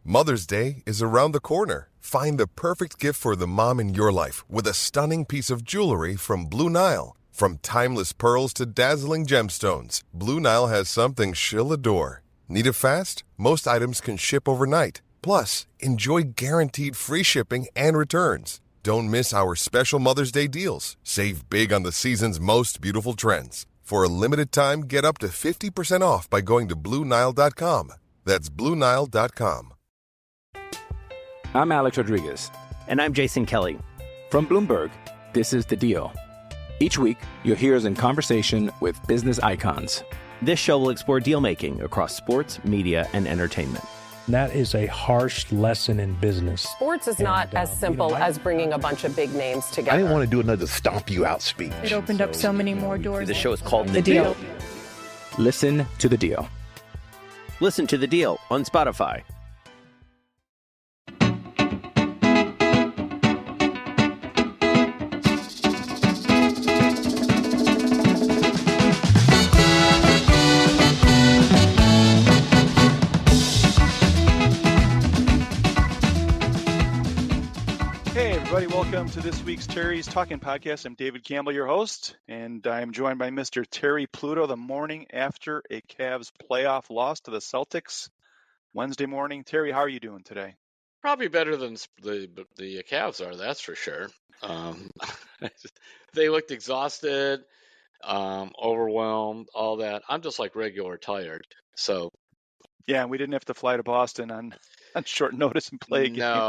Mother's Day is around the corner. Find the perfect gift for the mom in your life with a stunning piece of jewelry from Blue Nile. From timeless pearls to dazzling gemstones, Blue Nile has something she'll adore. Need it fast? Most items can ship overnight. Plus, enjoy guaranteed free shipping and returns. Don't miss our special Mother's Day deals. Save big on the season's most beautiful trends. For a limited time, get up to 50% off by going to BlueNile.com. That's BlueNile.com. I'm Alex Rodriguez. And I'm Jason Kelly. From Bloomberg, this is The Deal. Each week, you'll hear us in conversation with business icons. This show will explore deal-making across sports, media, and entertainment. That is a harsh lesson in business. Sports is not as simple as bringing a bunch of big names together. I didn't want to do another stomp you out speech. It opened up so many more doors. The show is called The Deal. Listen to The Deal. Listen to The Deal on Spotify. Welcome to this week's Terry's Talkin podcast. I'm David Campbell, your host, and I'm joined by Mr. Terry Pluto the morning after a Cavs playoff loss to the Celtics Wednesday morning. Terry, how are you doing today? Probably better than the Cavs are, that's for sure. They looked exhausted, overwhelmed, all that. I'm just like regular tired. So yeah, we didn't have to fly to Boston on short notice and play a game.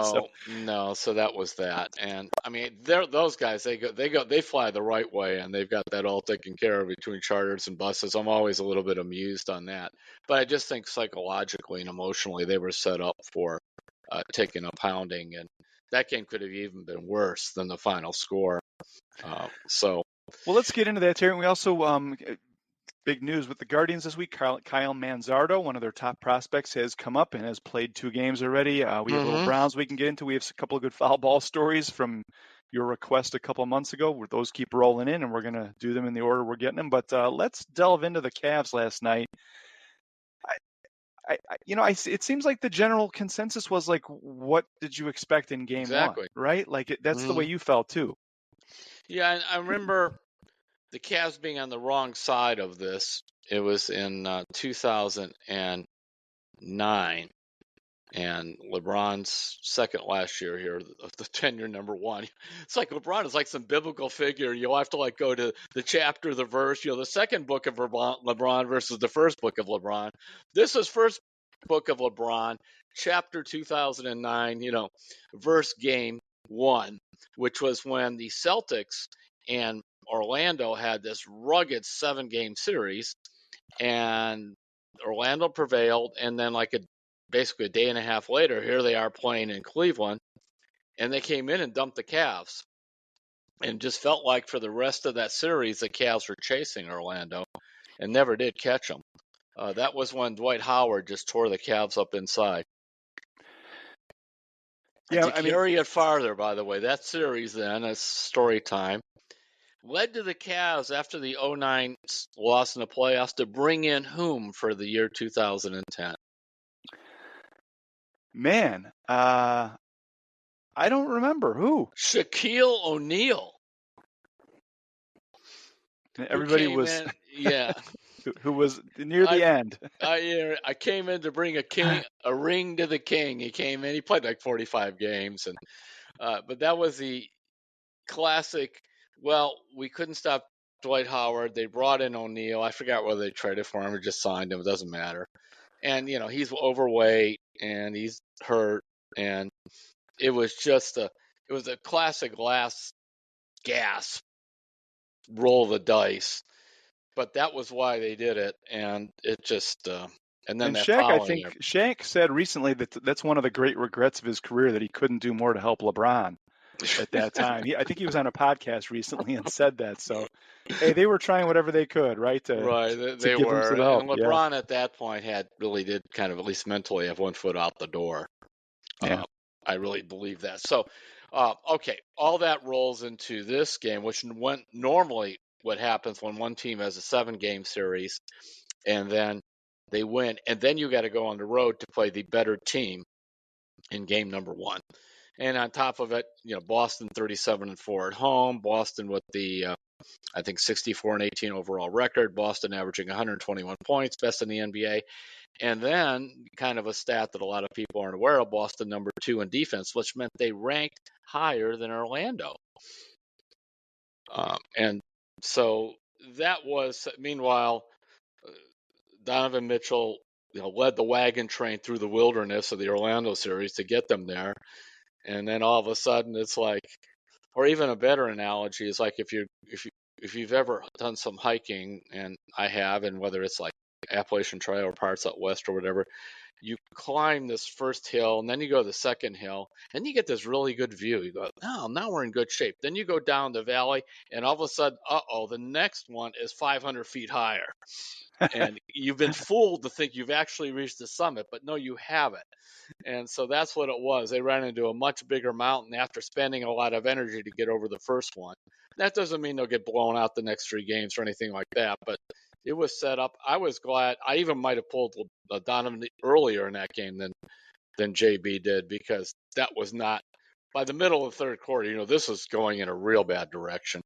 No. So that was that. And I mean, those guys, they fly the right way, and they've got that all taken care of between charters and buses. I'm always a little bit amused on that, but I just think psychologically and emotionally they were set up for taking a pounding, and that game could have even been worse than the final score. Well, let's get into that, Terry. We also big news with the Guardians this week. Kyle Manzardo, one of their top prospects, has come up and has played 2 games already. We have little Browns we can get into. We have a couple of good foul ball stories from your request a couple of months ago, where those keep rolling in, and we're going to do them in the order we're getting them. But let's delve into the Cavs last night. It seems like the general consensus was like, what did you expect in game one, right? Like that's the way you felt too. Yeah, and I remember the Cavs being on the wrong side of this. It was in 2009, and LeBron's second last year here, the tenure number 1. It's like LeBron is like some biblical figure. You'll have to like go to the chapter, the verse, the second book of LeBron versus the first book of LeBron. This is first book of LeBron, chapter 2009, verse game 1, which was when the Celtics and Orlando had this rugged 7-game series, and Orlando prevailed. And then basically a day and a half later, here they are playing in Cleveland, and they came in and dumped the Cavs, and just felt like for the rest of that series, the Cavs were chasing Orlando and never did catch them. That was when Dwight Howard just tore the Cavs up inside. Yeah, carry it farther, by the way, that series then, as story time, led to the Cavs after the 2009 loss in the playoffs to bring in whom for the year 2010? Man, I don't remember who. Shaquille O'Neal. Everybody was yeah. who was near the end. I came in to bring a ring to the king. He came in. He played like 45 games, and but that was the classic. Well, we couldn't stop Dwight Howard. They brought in O'Neal. I forgot whether they traded for him or just signed him. It doesn't matter. And he's overweight and he's hurt, and it was a classic last gasp roll the dice. But that was why they did it, and it just and then Shaq said recently that that's one of the great regrets of his career, that he couldn't do more to help LeBron at that time. I think he was on a podcast recently and said that. So, hey, they were trying whatever they could, right? They were. And LeBron at that point did kind of, at least mentally, have one foot out the door. Yeah. I really believe that. So, okay, all that rolls into this game, which normally what happens when one team has a 7-game series and then they win, and then you got to go on the road to play the better team in game number 1. And on top of it, Boston 37-4 at home. Boston with the I think 64-18 overall record. Boston averaging 121 points, best in the NBA. And then kind of a stat that a lot of people aren't aware of, Boston number 2 in defense, which meant they ranked higher than Orlando. And so that was, meanwhile, Donovan Mitchell led the wagon train through the wilderness of the Orlando series to get them there. And then all of a sudden it's like, or even a better analogy is like if you've ever done some hiking, and I have, and whether it's like Appalachian Trail or parts out west or whatever, you climb this first hill and then you go to the second hill and you get this really good view. You go, oh, now we're in good shape. Then you go down the valley and all of a sudden, the next one is 500 feet higher. And you've been fooled to think you've actually reached the summit, but no, you haven't. And so that's what it was. They ran into a much bigger mountain after spending a lot of energy to get over the first one. That doesn't mean they'll get blown out the next 3 games or anything like that, but it was set up. I was glad. I even might have pulled Donovan earlier in that game than JB did, because that was not, by the middle of the third quarter, this was going in a real bad direction.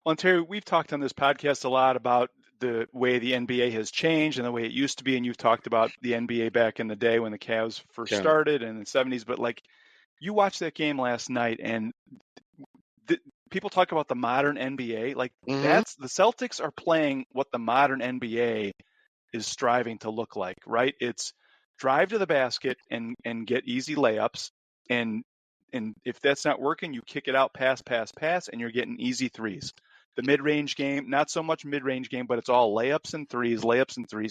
Well, Terry, we've talked on this podcast a lot about the way the NBA has changed and the way it used to be, and you've talked about the NBA back in the day when the Cavs first started in the 70s. But like, you watched that game last night, and people talk about the modern NBA. Like, that's the Celtics are playing what the modern NBA is striving to look like, right? It's drive to the basket and get easy layups, and if that's not working, you kick it out, pass, and you're getting easy threes. The mid-range game, not so much mid-range game, but it's all layups and threes,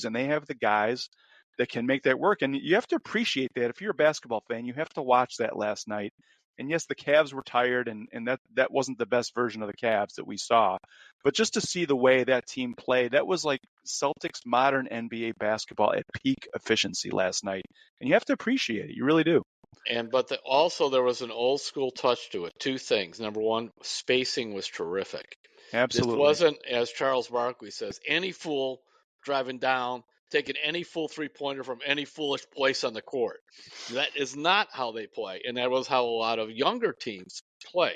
and they have the guys that can make that work. And you have to appreciate that. If you're a basketball fan, you have to watch that last night. And yes, the Cavs were tired, and that wasn't the best version of the Cavs that we saw. But just to see the way that team played, that was like Celtics modern NBA basketball at peak efficiency last night. And you have to appreciate it. You really do. But also there was an old school touch to it. 2 things. Number one, spacing was terrific. Absolutely. This wasn't, as Charles Barkley says, any fool driving down, taking any full 3-pointer from any foolish place on the court. That is not how they play. And that was how a lot of younger teams play,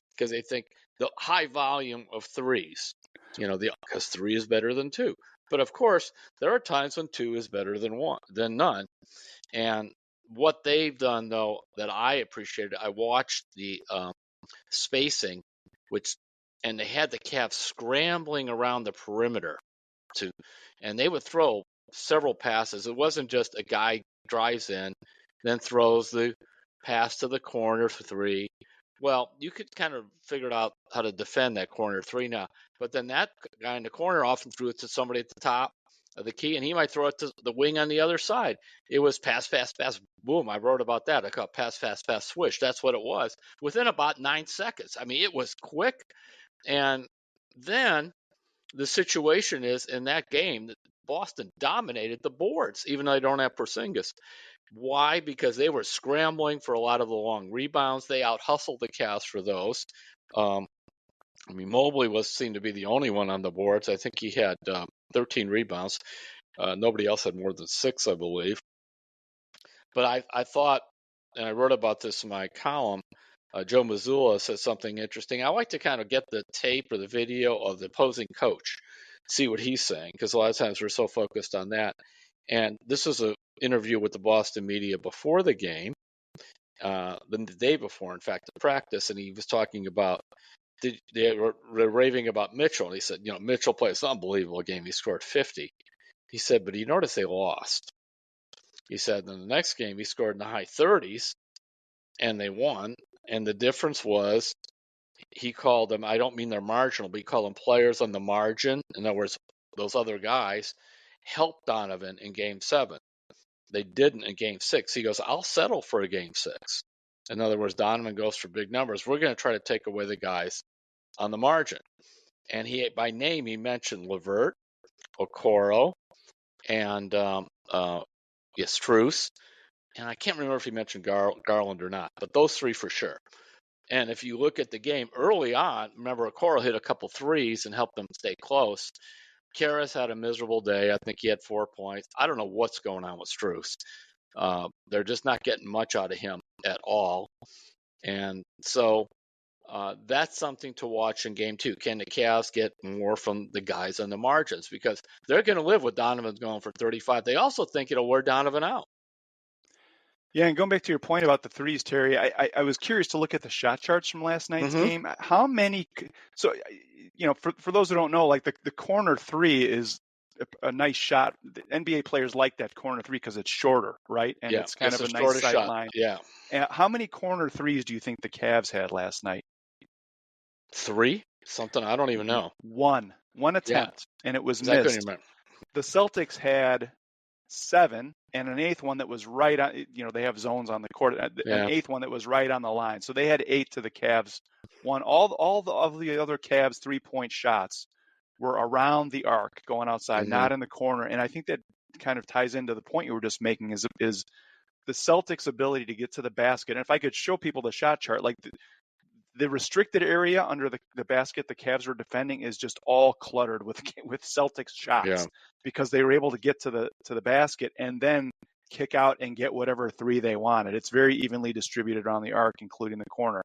because they think the high volume of threes, because 3 is better than 2. But of course, there are times when 2 is better than none. And what they've done, though, that I appreciated, I watched the spacing, and they had the Cavs scrambling around the perimeter and they would throw several passes. It wasn't just a guy drives in, then throws the pass to the corner for 3. Well, you could kind of figure out how to defend that corner 3 now. But then that guy in the corner often threw it to somebody at the top of the key, and he might throw it to the wing on the other side. It was pass, boom. I wrote about that. I call it pass, swish. That's what it was. Within about 9 seconds. I mean, it was quick. And then the situation is, in that game, Boston dominated the boards, even though they don't have Porzingis. Why? Because they were scrambling for a lot of the long rebounds. They out-hustled the Cavs for those. Mobley seemed to be the only one on the boards. I think he had 13 rebounds. Nobody else had more than 6, I believe. But I thought, and I wrote about this in my column, Joe Mazzulla said something interesting. I like to kind of get the tape or the video of the opposing coach, see what he's saying, because a lot of times we're so focused on that. And this was an interview with the Boston media before the game, the day before, in fact, the practice, and he was talking about, they were raving about Mitchell, and he said, Mitchell played an unbelievable game. He scored 50. He said, but you notice they lost. He said, in the next game, he scored in the high 30s, and they won. And the difference was, he called them, I don't mean they're marginal, but he called them players on the margin. In other words, those other guys helped Donovan in Game 7. They didn't in Game 6. He goes, I'll settle for a Game 6. In other words, Donovan goes for big numbers. We're going to try to take away the guys on the margin. And by name, he mentioned LeVert, Okoro, and Strus. And I can't remember if he mentioned Garland or not, but those 3 for sure. And if you look at the game early on, remember, Okoro hit a couple threes and helped them stay close. Karras had a miserable day. I think he had 4 points. I don't know what's going on with Strus. They're just not getting much out of him at all. And so that's something to watch in game 2. Can the Cavs get more from the guys on the margins? Because they're going to live with Donovan's going for 35. They also think it'll wear Donovan out. Yeah, and going back to your point about the threes, Terry, I was curious to look at the shot charts from last night's game. How many? So, for those who don't know, like the corner three is a nice shot. The NBA players like that corner three because it's shorter, right? And it's kind of a nice sight shot. line. Yeah. And how many corner threes do you think the Cavs had last night? 3? Something I don't even know. One attempt, and it was missed. The Celtics had 7 and an 8th one that was right on. They have zones on the court. An 8th one that was right on the line. So they had 8 to the Cavs. All of the other Cavs 3-point shots were around the arc, going outside, not in the corner. And I think that kind of ties into the point you were just making is the Celtics' ability to get to the basket. And if I could show people the shot chart, like the restricted area under the basket the Cavs were defending is just all cluttered with Celtics shots because they were able to get to the basket and then kick out and get whatever 3 they wanted. It's very evenly distributed around the arc, including the corner.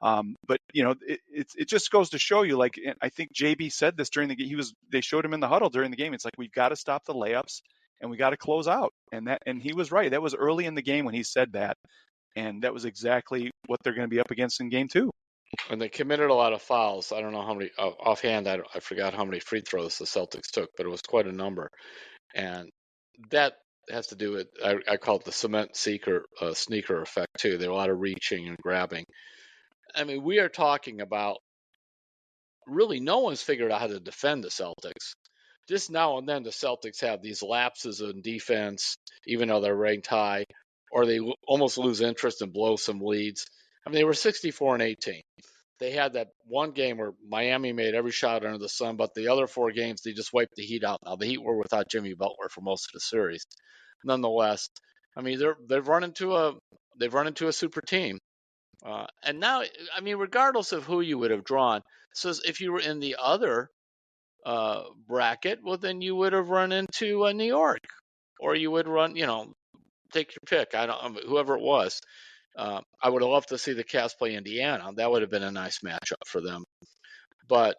But it just goes to show you, like, I think JB said this during the game. They showed him in the huddle during the game. It's like, we've got to stop the layups and we got to close out. And he was right. That was early in the game when he said that. And that was exactly what they're going to be up against in game 2. And they committed a lot of fouls. I don't know how many offhand. I forgot how many free throws the Celtics took, but it was quite a number. And that has to do with, I call it the cement sneaker effect too. There are a lot of reaching and grabbing. I mean, we are talking about really no one's figured out how to defend the Celtics. Just now and then the Celtics have these lapses in defense, even though they're ranked high, or they almost lose interest and blow some leads. I mean, they were 64-18. They had that one game where Miami made every shot under the sun, but the other 4 games they just wiped the Heat out. Now the Heat were without Jimmy Butler for most of the series. Nonetheless, I mean they've run into a super team, and now I mean regardless of who you would have drawn, so if you were in the other bracket, well then you would have run into New York, or you would run take your pick. Whoever it was. I would have loved to see the Cavs play Indiana. That would have been a nice matchup for them. But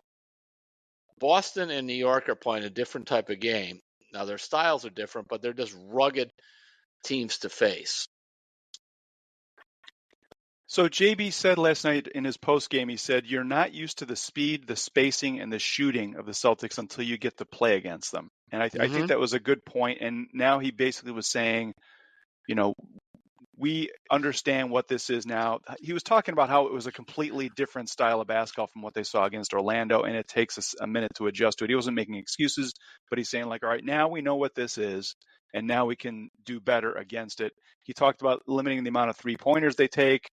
Boston and New York are playing a different type of game. Now, their styles are different, but they're just rugged teams to face. So JB said last night in his post game, he said, you're not used to the speed, the spacing, and the shooting of the Celtics until you get to play against them. And I think that was a good point. And now he basically was saying, we understand what this is now. He was talking about how it was a completely different style of basketball from what they saw against Orlando, and it takes us a minute to adjust to it. He wasn't making excuses, but he's saying, like, all right, now we know what this is, and now we can do better against it. He talked about limiting the amount of 3-pointers they take,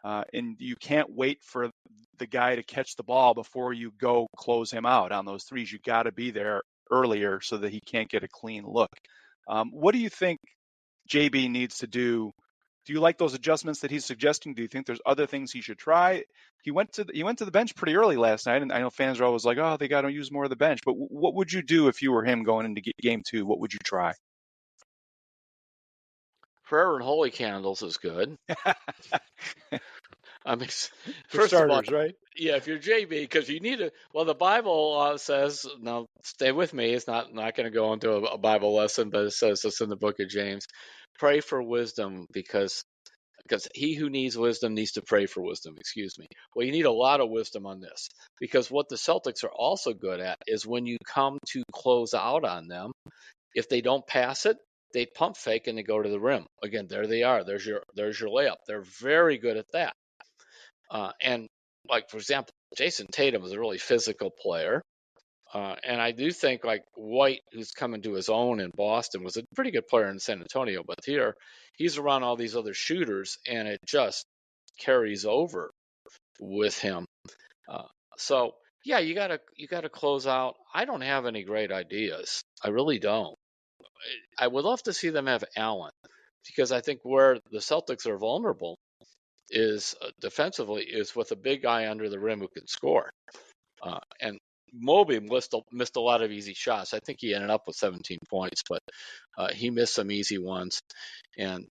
and you can't wait for the guy to catch the ball before you go close him out on those threes. You got to be there earlier so that he can't get a clean look. What do you think JB needs to do? Do you like those adjustments that he's suggesting? Do you think there's other things he should try? He went to the bench pretty early last night, and I know fans are always like, oh, they got to use more of the bench. But what would you do if you were him going into game 2? What would you try? Prayer and holy candles is good. I mean, for starters, right? Yeah, if you're JB, because you need to. Well, the Bible says, now stay with me. It's not going to go into a Bible lesson, but it says it's in the book of James. Pray for wisdom because he who needs wisdom needs to pray for wisdom. Excuse me. Well, you need a lot of wisdom on this, because what the Celtics are also good at is when you come to close out on them, if they don't pass it, they pump fake and they go to the rim. Again, there they are. There's your layup. They're very good at that. And like, for example, Jason Tatum is a really physical player. And I do think like White, who's coming to his own in Boston, was a pretty good player in San Antonio, but here he's around all these other shooters and it just carries over with him. So yeah, you gotta close out. I don't have any great ideas. I really don't. I would love to see them have Allen, because I think where the Celtics are vulnerable is defensively is with a big guy under the rim who can score. And Moby missed a lot of easy shots. I think he ended up with 17 points, but he missed some easy ones. And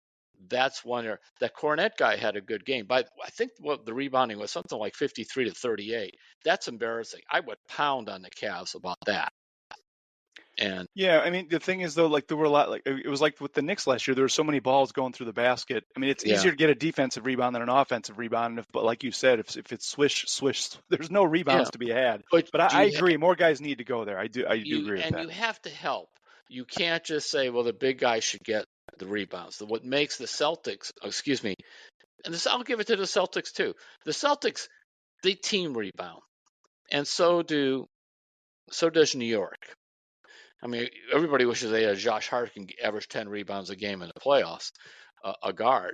that's one that Cornette guy had a good game. But I think what the rebounding was something like 53 to 38. That's embarrassing. I would pound on the Cavs about that. And yeah, I mean, the thing is though, like there were a lot, like it was like with the Knicks last year, there were so many balls going through the basket. I mean, it's easier to get a defensive rebound than an offensive rebound. But like you said, if it's swish, there's no rebounds to be had. But I agree, more guys need to go there. I do agree with that. And you have to help. You can't just say, well, the big guy should get the rebounds. What makes the Celtics, and I'll give it to the Celtics too. The Celtics, they team rebound, and so does New York. I mean, everybody wishes they had Josh Hart can average 10 rebounds a game in the playoffs, a guard.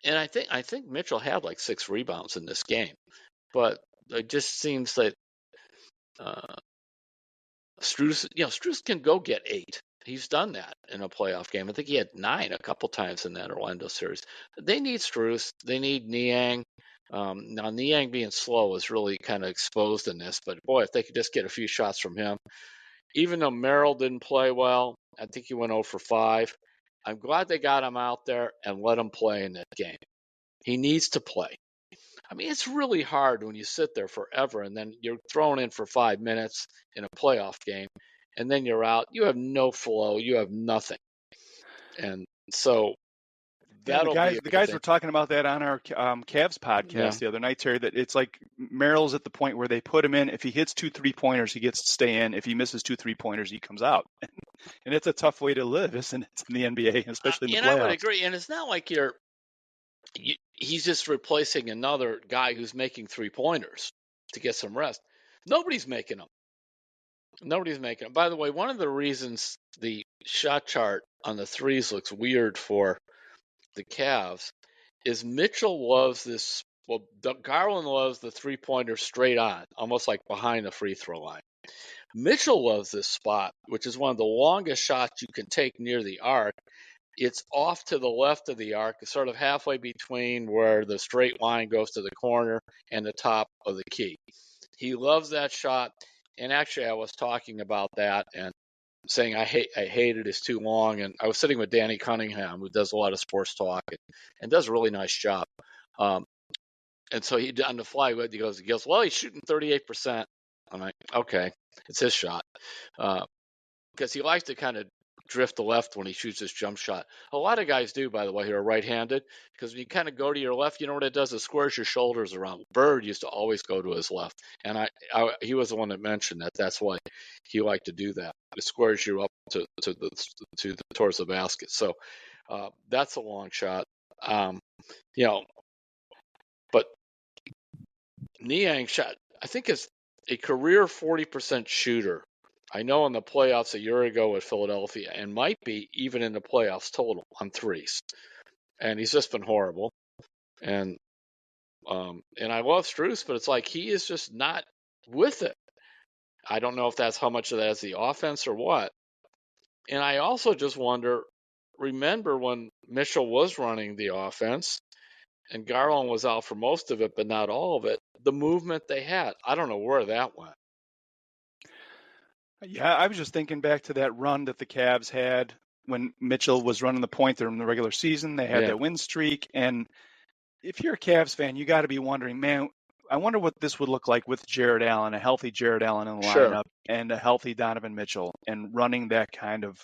And I think Mitchell had like 6 rebounds in this game, but it just seems that Strus can go get 8. He's done that in a playoff game. I think he had 9 a couple times in that Orlando series. They need Strus. They need Niang. Now, Niang being slow is really kind of exposed in this, but boy, if they could just get a few shots from him. Even though Merrill didn't play well, I think he went 0 for 5. I'm glad they got him out there and let him play in that game. He needs to play. I mean, it's really hard when you sit there forever and then you're thrown in for 5 minutes in a playoff game, and then you're out. You have no flow. You have nothing. And so that'll the guys were talking about that on our Cavs podcast the other night, Terry, that it's like Merrill's at the point where they put him in. If he hits 2 3-pointers, he gets to stay in. If he misses 2 3-pointers, he comes out. And it's a tough way to live, isn't it, in the NBA, especially in the playoffs? And I would agree. And it's not like he's just replacing another guy who's making 3-pointers to get some rest. Nobody's making them. By the way, one of the reasons the shot chart on the threes looks weird for the Cavs is Mitchell loves this. Well, Garland loves the 3-pointer straight on, almost like behind the free throw line. Mitchell loves this spot, which is one of the longest shots you can take near the arc. It's off to the left of the arc, sort of halfway between where the straight line goes to the corner and the top of the key. He loves that shot. And actually, I was talking about that and saying I hate it. It's too long. And I was sitting with Danny Cunningham, who does a lot of sports talk and does a really nice job. And so he on the fly, he goes, well, he's shooting 38%. I'm like, okay, it's his shot, because he likes to kind of drift to left when he shoots his jump shot. A lot of guys do, by the way, who are right-handed, because when you kind of go to your left, you know what it does? It squares your shoulders around. Bird used to always go to his left, and he was the one that mentioned that. That's why he liked to do that. It squares you up towards the basket. So that's a long shot. But Niang shot, I think, is a career 40% shooter. I know in the playoffs a year ago with Philadelphia, and might be even in the playoffs total on threes. And he's just been horrible. And I love Strus, but it's like he is just not with it. I don't know if that's how much of that is the offense or what. And I also just wonder, remember when Mitchell was running the offense and Garland was out for most of it, but not all of it, the movement they had. I don't know where that went. Yeah, I was just thinking back to that run that the Cavs had when Mitchell was running the point there in the regular season. They had that win streak. And if you're a Cavs fan, you got to be wondering, man, I wonder what this would look like with Jared Allen, a healthy Jared Allen in the lineup, and a healthy Donovan Mitchell, and running that kind of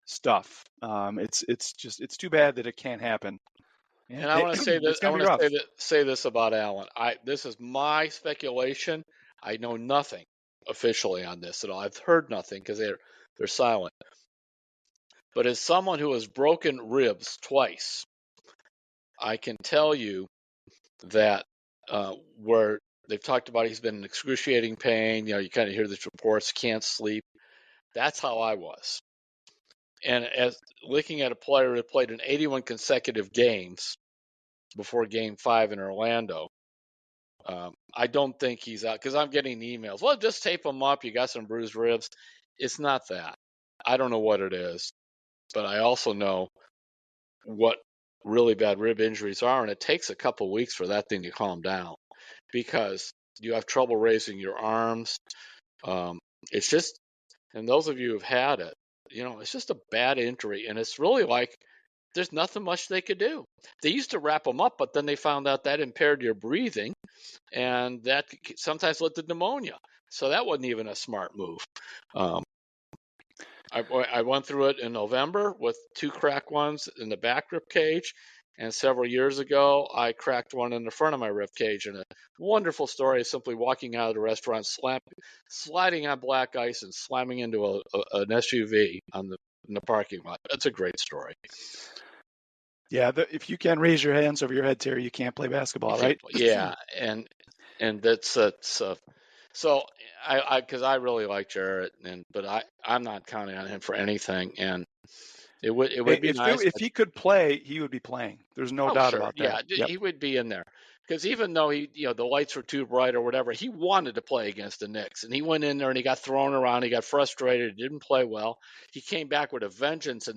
stuff. It's too bad that it can't happen. And I want to say this. I want to say this about Allen. This is my speculation. I know nothing officially on this at all. I've heard nothing because they're silent. But as someone who has broken ribs twice, I can tell you that where they've talked about he's been in excruciating pain. You kind of hear these reports, can't sleep. That's how I was. And as looking at a player who played in 81 consecutive games before Game 5 in Orlando, I don't think he's out, because I'm getting emails. Well, just tape him up. You got some bruised ribs. It's not that. I don't know what it is, but I also know what really bad rib injuries are, and it takes a couple weeks for that thing to calm down because you have trouble raising your arms. It's just, and those of you who've had it, it's just a bad injury, and it's really like there's nothing much they could do. They used to wrap them up, but then they found out that impaired your breathing, and that sometimes led to pneumonia. So that wasn't even a smart move. I went through it in November with 2 cracked ones in the back rib cage, and several years ago I cracked one in the front of my rib cage. And a wonderful story is simply walking out of the restaurant, sliding on black ice and slamming into an SUV in the parking lot. That's a great story. Yeah, if you can't raise your hands over your head, Terry, you can't play basketball, right? Yeah, and that's so because I really like Jarrett, but I'm not counting on him for anything, and it would be nice if he could play, he would be playing. There's no doubt sure. about Yeah, that. Yep. he would be in there. Because even though the lights were too bright or whatever, he wanted to play against the Knicks, and he went in there and he got thrown around. He got frustrated. He didn't play well. He came back with a vengeance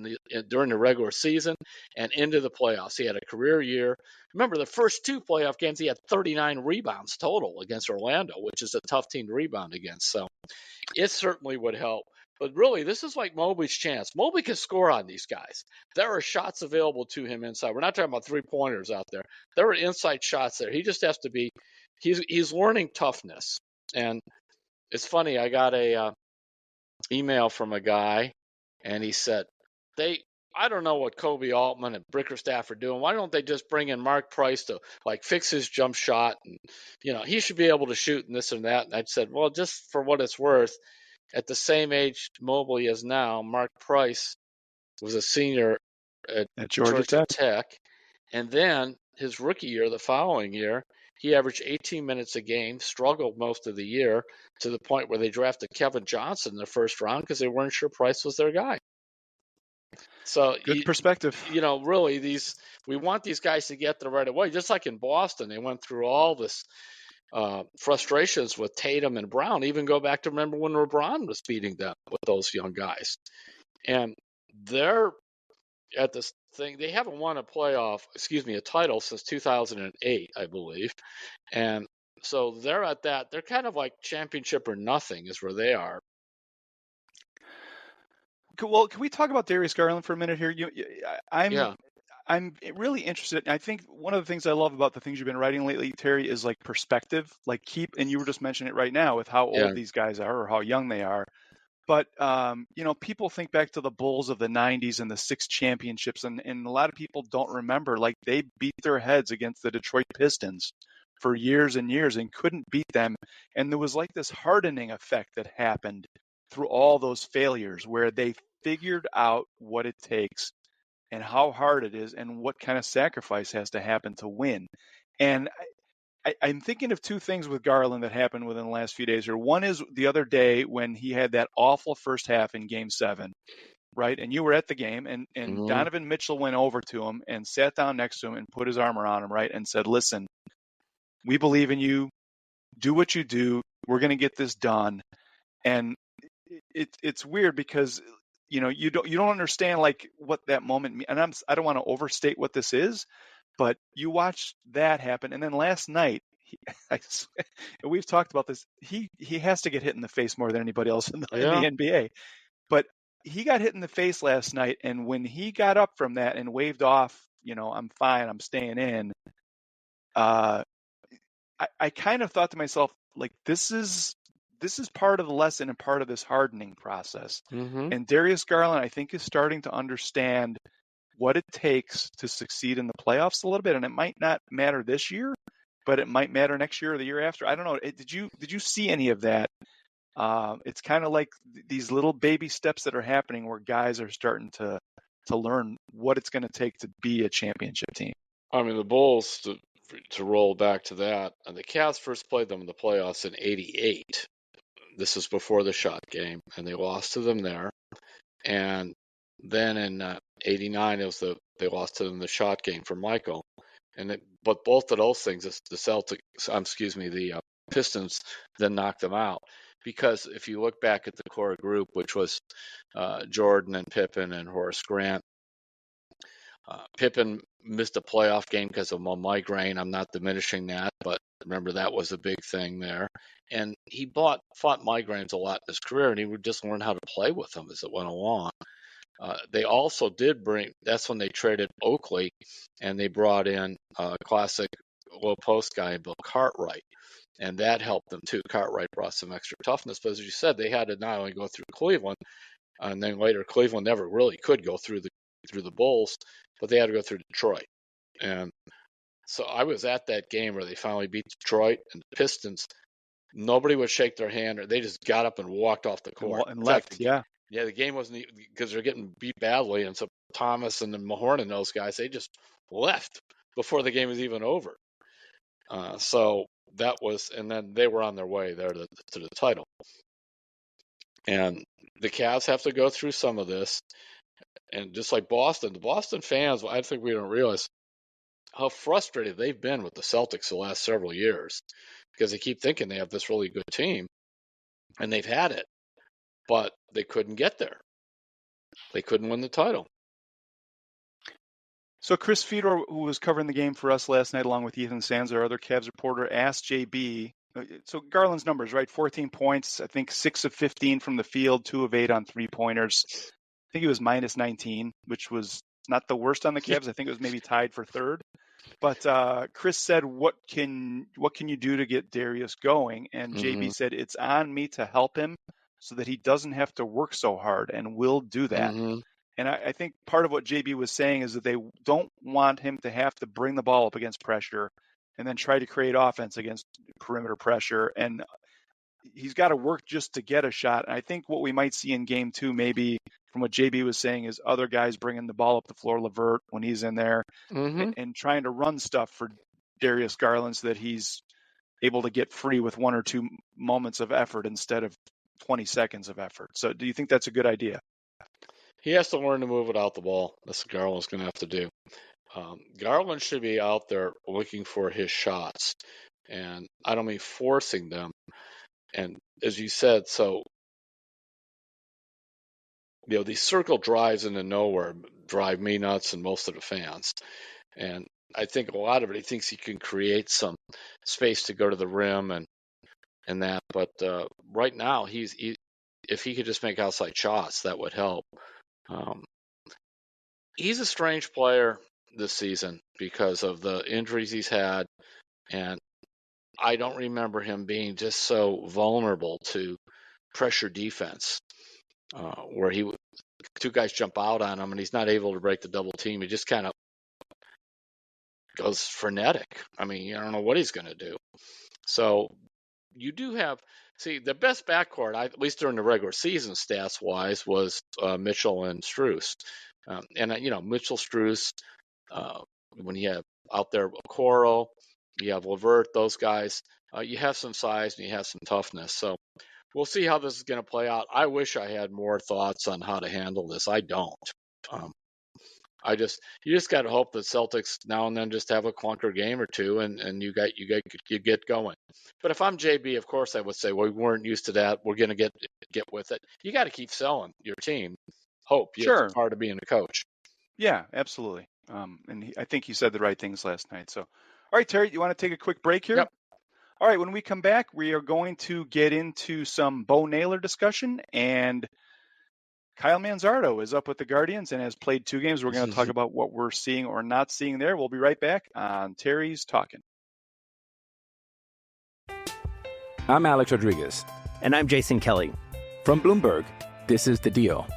during the regular season and into the playoffs. He had a career year. Remember, the first 2 playoff games, he had 39 rebounds total against Orlando, which is a tough team to rebound against. So it certainly would help. But really, this is like Mobley's chance. Mobley can score on these guys. There are shots available to him inside. We're not talking about 3-pointers out there. There are inside shots there. He just has to be. He's learning toughness. And it's funny. I got a email from a guy, and he said I don't know what Kobe Altman and Bickerstaff are doing. Why don't they just bring in Mark Price to like fix his jump shot? And he should be able to shoot and this and that. And I said, well, just for what it's worth. At the same age Mobley is now, Mark Price was a senior at Georgia Tech. And then his rookie year, the following year, he averaged 18 minutes a game, struggled most of the year to the point where they drafted Kevin Johnson in the first round because they weren't sure Price was their guy. So good perspective. Really, we want these guys to get there right away. Just like in Boston, they went through all this frustrations with Tatum and Brown. Even go back to remember when LeBron was beating them with those young guys. And they're at this thing. They haven't won a title since 2008, I believe. And so they're at that. They're kind of like championship or nothing is where they are. Well, can we talk about Darius Garland for a minute here? I'm really interested. I think one of the things I love about the things you've been writing lately, Terry, is like perspective. Like and you were just mentioning it right now with how old these guys are or how young they are. But, people think back to the Bulls of the 90s and the 6 championships, and a lot of people don't remember, like they beat their heads against the Detroit Pistons for years and years and couldn't beat them. And there was like this hardening effect that happened through all those failures where they figured out what it takes and how hard it is and what kind of sacrifice has to happen to win. And I'm thinking of 2 things with Garland that happened within the last few days here. One is the other day when he had that awful first half in Game 7, right? And you were at the game, and Donovan Mitchell went over to him and sat down next to him and put his arm around him, right, and said, listen, we believe in you. Do what you do. We're going to get this done. And it's weird because you don't understand like what that moment means. And I don't want to overstate what this is, but you watch that happen. And then last night, we've talked about this. He has to get hit in the face more than anybody else in the NBA. But he got hit in the face last night, and when he got up from that and waved off, I'm fine, I'm staying in. I kind of thought to myself, like, this is part of the lesson and part of this hardening process. Mm-hmm. And Darius Garland, I think, is starting to understand what it takes to succeed in the playoffs a little bit. And it might not matter this year, but it might matter next year or the year after. I don't know. Did you see any of that? It's kind of like these little baby steps that are happening where guys are starting to learn what it's going to take to be a championship team. I mean, the Bulls, to roll back to that, and the Cavs first played them in the playoffs in '88. This was before the shot game, and they lost to them there. And then in '89, they lost to them in the shot game for Michael. But both of those things, the Pistons then knocked them out. Because if you look back at the core group, which was Jordan and Pippen and Horace Grant, Pippen missed a playoff game because of a migraine. I'm not diminishing that, but remember that was a big thing there. And he fought migraines a lot in his career, and he would just learn how to play with them as it went along. They also did that's when they traded Oakley, and they brought in a classic low post guy, Bill Cartwright, and that helped them too. Cartwright brought some extra toughness, but as you said, they had to not only go through Cleveland, and then later Cleveland never really could go through the Bulls, but they had to go through Detroit. And so I was at that game where they finally beat Detroit, and the Pistons, nobody would shake their hand, or they just got up and walked off the court and left. Yeah, the game wasn't because they're getting beat badly, and so Thomas and Mahorn and those guys, they just left before the game was even over. So that was, and then they were on their way there to the title. And the Cavs have to go through some of this, and just like Boston, the Boston fans, I think we don't realize how frustrated they've been with the Celtics the last several years, because they keep thinking they have this really good team, and they've had it, but they couldn't get there. They couldn't win the title. So Chris Fedor, who was covering the game for us last night, along with Ethan Sands, our other Cavs reporter, asked JB, so Garland's numbers, right? 14 points, I think 6 of 15 from the field, 2 of 8 on three-pointers. I think he was minus 19, which was not the worst on the Cavs. I think it was maybe tied for third. But Chris said, what can you do to get Darius going? And JB said, it's on me to help him so that he doesn't have to work so hard, and we'll do that. And I think part of what JB was saying is that they don't want him to have to bring the ball up against pressure and then try to create offense against perimeter pressure. And he's got to work just to get a shot. And I think what we might see in game 2, maybe from what JB was saying, is other guys bringing the ball up the floor, LeVert when he's in there, and trying to run stuff for Darius Garland so that he's able to get free with 1 or 2 moments of effort instead of 20 seconds of effort. So do you think that's a good idea? He has to learn to move without the ball. That's what Garland's going to have to do. Garland should be out there looking for his shots, and I don't mean forcing them. And as you said, so these circle drives into nowhere drive me nuts and most of the fans. And I think a lot of it, he thinks he can create some space to go to the rim and that. But right now, if he could just make outside shots, that would help. He's a strange player this season because of the injuries he's had, and I don't remember him being just so vulnerable to pressure defense, where 2 guys jump out on him and he's not able to break the double team. He just kind of goes frenetic. I mean, I don't know what he's going to do. So you do have, the best backcourt, at least during the regular season stats-wise, was Mitchell and Strus. And Mitchell, Strus, when you have out there Okoro, you have LeVert, those guys, you have some size and you have some toughness. So we'll see how this is going to play out. I wish I had more thoughts on how to handle this. I don't. You just got to hope that Celtics now and then just have a clunker game or two, and you get going. But if I'm JB, of course I would say, well, we weren't used to that. We're going to get with it. You got to keep selling your team. Hope. Sure. It's part of being a coach. Yeah, absolutely. And I think he said the right things last night. So, all right, Terry, you want to take a quick break here? Yep. All right, when we come back, we are going to get into some Bo Naylor discussion, and Kyle Manzardo is up with the Guardians and has played 2 games. We're going to talk about what we're seeing or not seeing there. We'll be right back on Terry's Talkin. I'm Alex Rodriguez. And I'm Jason Kelly. From Bloomberg, this is The Deal.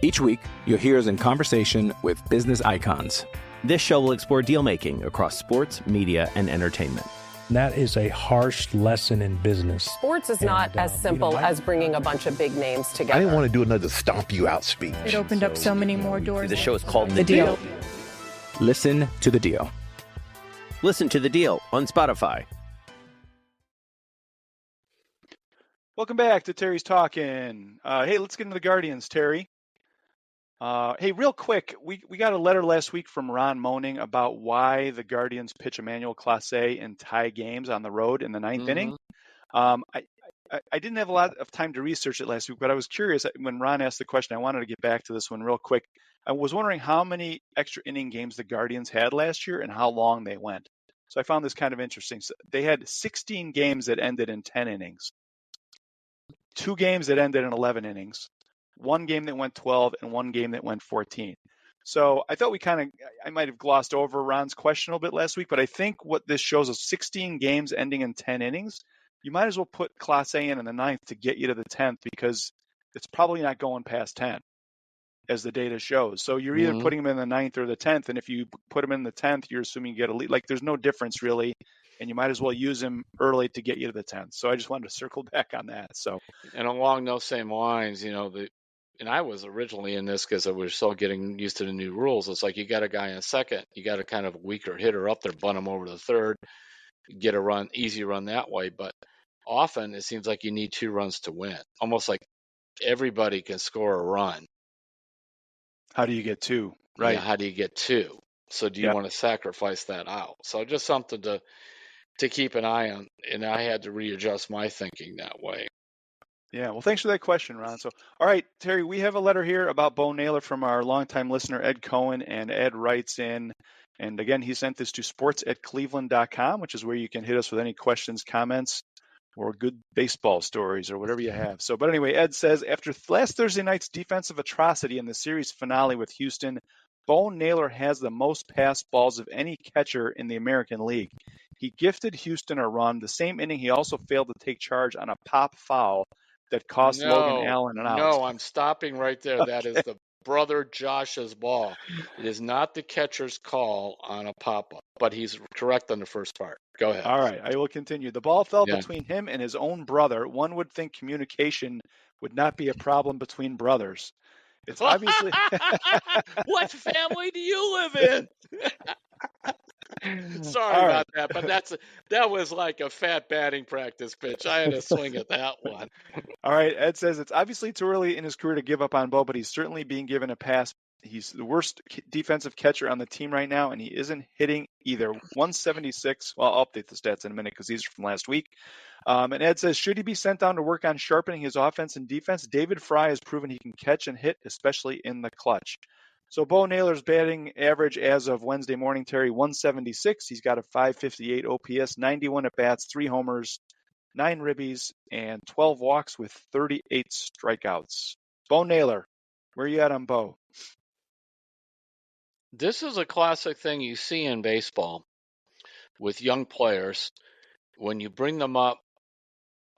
Each week, you'll hear us in conversation with business icons. This show will explore deal-making across sports, media, and entertainment. That is a harsh lesson in business. Sports is not as simple as bringing a bunch of big names together. I didn't want to do another stomp you out speech. It opened up so many more doors. The show is called The Deal. Listen to The Deal. Listen to The Deal on Spotify. Welcome back to Terry's Talkin. Hey, let's get into the Guardians, Terry. Hey, real quick, we got a letter last week from Ron Moaning about why the Guardians pitch Emmanuel Clase in tie games on the road in the 9th inning. I didn't have a lot of time to research it last week, but I was curious when Ron asked the question. I wanted to get back to this one real quick. I was wondering how many extra inning games the Guardians had last year and how long they went. So I found this kind of interesting. So they had 16 games that ended in 10 innings, 2 games that ended in 11 innings, one game that went 12, and one game that went 14. So I thought I might have glossed over Ron's question a little bit last week, but I think what this shows is 16 games ending in 10 innings. You might as well put Class A in the ninth to get you to the 10th because it's probably not going past 10, as the data shows. So you're either putting him in the ninth or the 10th. And if you put him in the 10th, you're assuming you get a lead. Like there's no difference really. And you might as well use him early to get you to the 10th. So I just wanted to circle back on that. So, and along those same lines, and I was originally in this because I was still getting used to the new rules. It's like you got a guy in second, you got a kind of weaker hitter up there, bunt him over to the third, get a run, easy run that way. But often it seems like you need 2 runs to win. Almost like everybody can score a run. how do you get 2? Right. Yeah, how do you get 2? So do you want to sacrifice that out? So just something to keep an eye on, and I had to readjust my thinking that way. Yeah, well, thanks for that question, Ron. So, all right, Terry, we have a letter here about Bo Naylor from our longtime listener, Ed Cohen, and Ed writes in, and again, he sent this to sports@cleveland.com, which is where you can hit us with any questions, comments, or good baseball stories or whatever you have. So, but anyway, Ed says, after last Thursday night's defensive atrocity in the series finale with Houston, Bo Naylor has the most passed balls of any catcher in the American League. He gifted Houston a run. The same inning, he also failed to take charge on a pop foul that cost Logan Allen an out. No, I'm stopping right there. Okay. That is the brother Josh's ball. It is not the catcher's call on a pop-up, but he's correct on the first part. Go ahead. All right, I will continue. The ball fell between him and his own brother. One would think communication would not be a problem between brothers. It's obviously... What family do you live in? Sorry about that, but that was like a fat batting practice pitch. I had to swing at that one. All right, Ed says it's obviously too early in his career to give up on Bo, but he's certainly being given a pass. He's the worst defensive catcher on the team right now, and he isn't hitting either. 176. Well, I'll update the stats in a minute because these are from last week. And Ed says, should he be sent down to work on sharpening his offense and defense? David Fry has proven he can catch and hit, especially in the clutch. So Bo Naylor's batting average as of Wednesday morning, Terry, 176. He's got a 558 OPS, 91 at-bats, 3 homers, 9 ribbies, and 12 walks with 38 strikeouts. Bo Naylor, where are you at on Bo? This is a classic thing you see in baseball with young players. When you bring them up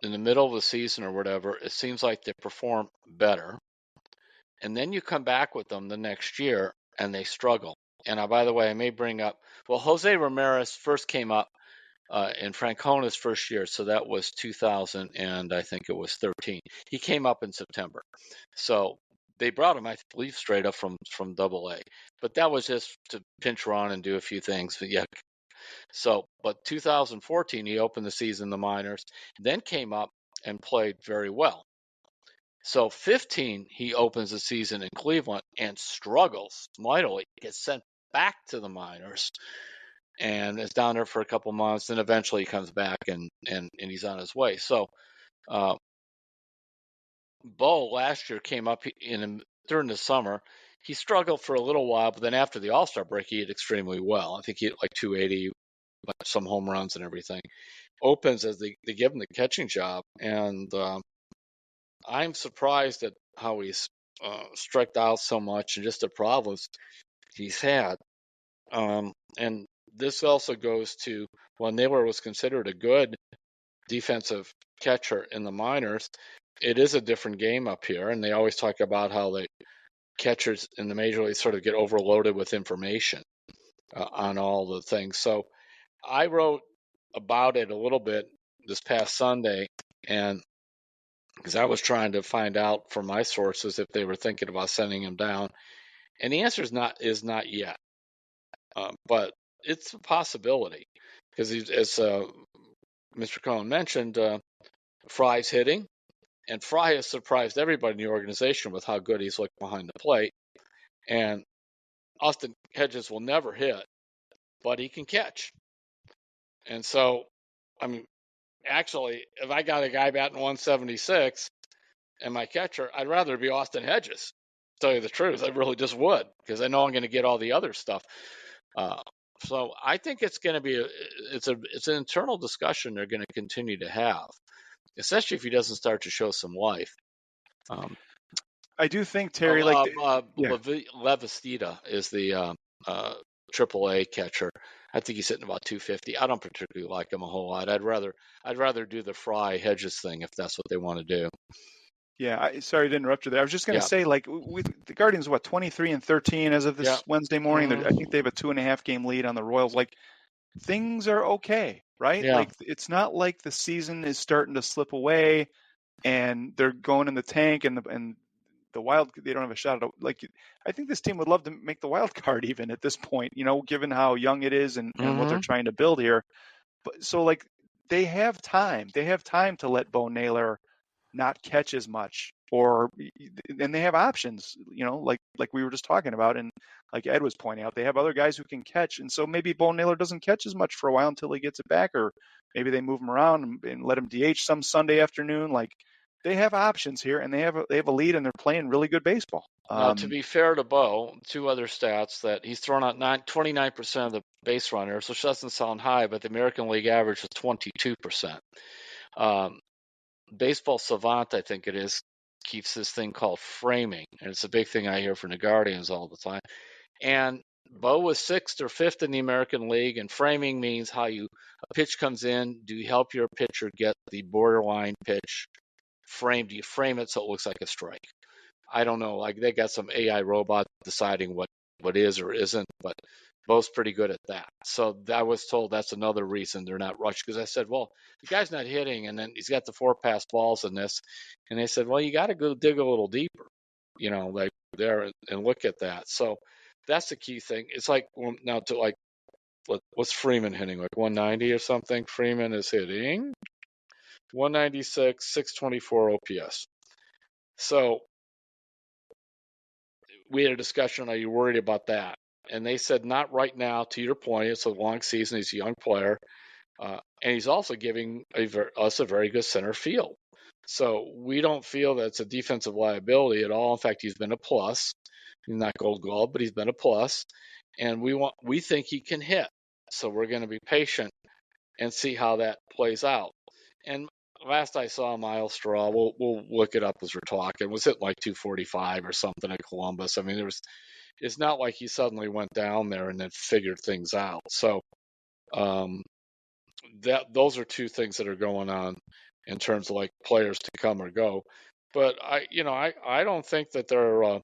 in the middle of the season or whatever, it seems like they perform better. And then you come back with them the next year and they struggle. And by the way, I may bring up, Jose Ramirez first came up in Francona's first year. So that was 2000 and I think it was 13. He came up in September. So they brought him, I believe, straight up from AA. But that was just to pinch run and do a few things. But yeah. So, but 2014, he opened the season in the minors, then came up and played very well. So 15, he opens the season in Cleveland and struggles mightily, gets sent back to the minors and is down there for a couple months. Then eventually he comes back and he's on his way. So Bo last year came up during the summer. He struggled for a little while, but then after the All-Star break, he did extremely well. I think he hit like 280, some home runs and everything. Opens as they give him the catching job, and I'm surprised at how he's struck out so much and just the problems he's had. And this also goes to, when Naylor was considered a good defensive catcher in the minors, it is a different game up here. And they always talk about how the catchers in the major leagues sort of get overloaded with information on all the things. So I wrote about it a little bit this past Sunday, and because I was trying to find out from my sources if they were thinking about sending him down, and the answer is not yet, but it's a possibility because as Mr. Cohen mentioned, Fry's hitting, and Fry has surprised everybody in the organization with how good he's looked behind the plate, and Austin Hedges will never hit, but he can catch, and so I mean. Actually, if I got a guy batting 176 and my catcher, I'd rather be Austin Hedges. To tell you the truth, I really just would, because I know I'm going to get all the other stuff. So I think it's going to be it's an internal discussion they're going to continue to have, especially if he doesn't start to show some life. I do think, Terry, yeah. Levestida is the AAA catcher. I think he's hitting about 250. I don't particularly like him a whole lot. I'd rather do the Fry Hedges thing if that's what they want to do. Yeah, sorry to interrupt you there. I was just going to Yeah. say, with the Guardians, 23-13 as of this Wednesday morning. I think they have a 2.5 game lead on the Royals. Things are okay, right? Yeah. It's not like the season is starting to slip away and they're going in the tank and the wild, they don't have a shot at I think this team would love to make the wild card even at this point, given how young it is and what they're trying to build here. But so they have time. They have time to let Bo Naylor not catch as much, and they have options, like we were just talking about, and like Ed was pointing out, they have other guys who can catch, and so maybe Bo Naylor doesn't catch as much for a while until he gets it back, or maybe they move him around and let him DH some Sunday afternoon. They have options here, and they have a lead, and they're playing really good baseball. Now, to be fair to Bo, two other stats that he's thrown out 29% of the base runners, which doesn't sound high, but the American League average is 22%. Baseball Savant, I think it is, keeps this thing called framing, and it's a big thing I hear from the Guardians all the time. And Bo was 6th or 5th in the American League, and framing means how a pitch comes in. Do you help your pitcher get the borderline pitch framed? Do you frame it so it looks like a strike? I don't know. They got some AI robot deciding what is or isn't, but Bo's pretty good at that. So I was told that's another reason they're not rushed, because I said, well, the guy's not hitting, and then he's got the 4 pass balls in this. And they said, well, you got to go dig a little deeper, there and look at that. So that's the key thing. It's now what's Freeman hitting, 190 or something? Freeman is hitting 196, 624 OPS. So we had a discussion, are you worried about that? And they said, not right now, to your point. It's a long season. He's a young player. And he's also giving us a very good center field. So we don't feel that it's a defensive liability at all. In fact, he's been a plus. He's not Gold Glove, but he's been a plus. And we think he can hit. So we're going to be patient and see how that plays out. And last I saw Miles Straw, we'll look it up as we're talking, was hitting 245 or something at Columbus. I mean, it's not like he suddenly went down there and then figured things out. So those are two things that are going on in terms of players to come or go. But I don't think that they're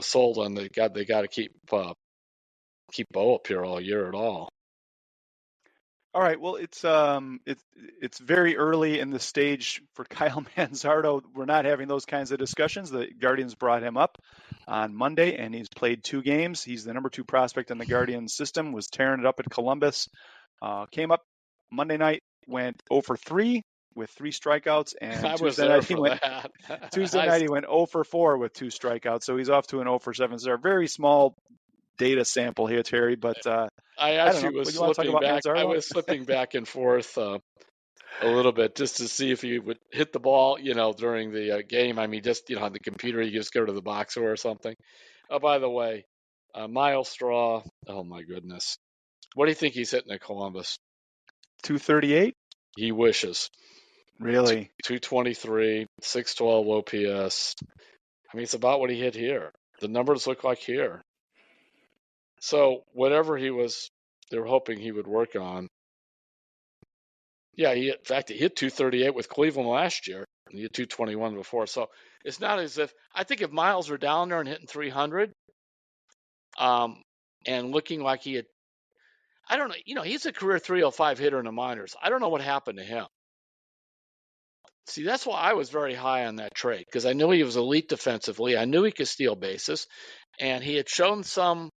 sold on they got to keep Bo up here all year at all. All right. Well, it's very early in the stage for Kyle Manzardo. We're not having those kinds of discussions. The Guardians brought him up on Monday, and he's played 2 games. He's the number 2 prospect in the Guardians system. Was tearing it up at Columbus. Came up Monday night, went 0 for 3 with 3 strikeouts, and Tuesday night he went 0 for 4 with 2 strikeouts. So he's off to an 0 for 7 start. Very small data sample here, Terry, but I actually was slipping back. I was slipping back and forth a little bit just to see if he would hit the ball, during the game. I mean, just on the computer, you just go to the box or something. Oh, by the way, Miles Straw. Oh my goodness, what do you think he's hitting at Columbus? 238. He wishes. Really? 223, 612 OPS. I mean, it's about what he hit here. The numbers look like here. So whatever they were hoping he would work on. Yeah, in fact, he hit 238 with Cleveland last year. And he hit 221 before. So it's not as if, I think if Miles were down there and hitting 300, and looking like he had, I don't know, he's a career 305 hitter in the minors. I don't know what happened to him. See, that's why I was very high on that trade, because I knew he was elite defensively. I knew he could steal bases, and he had shown some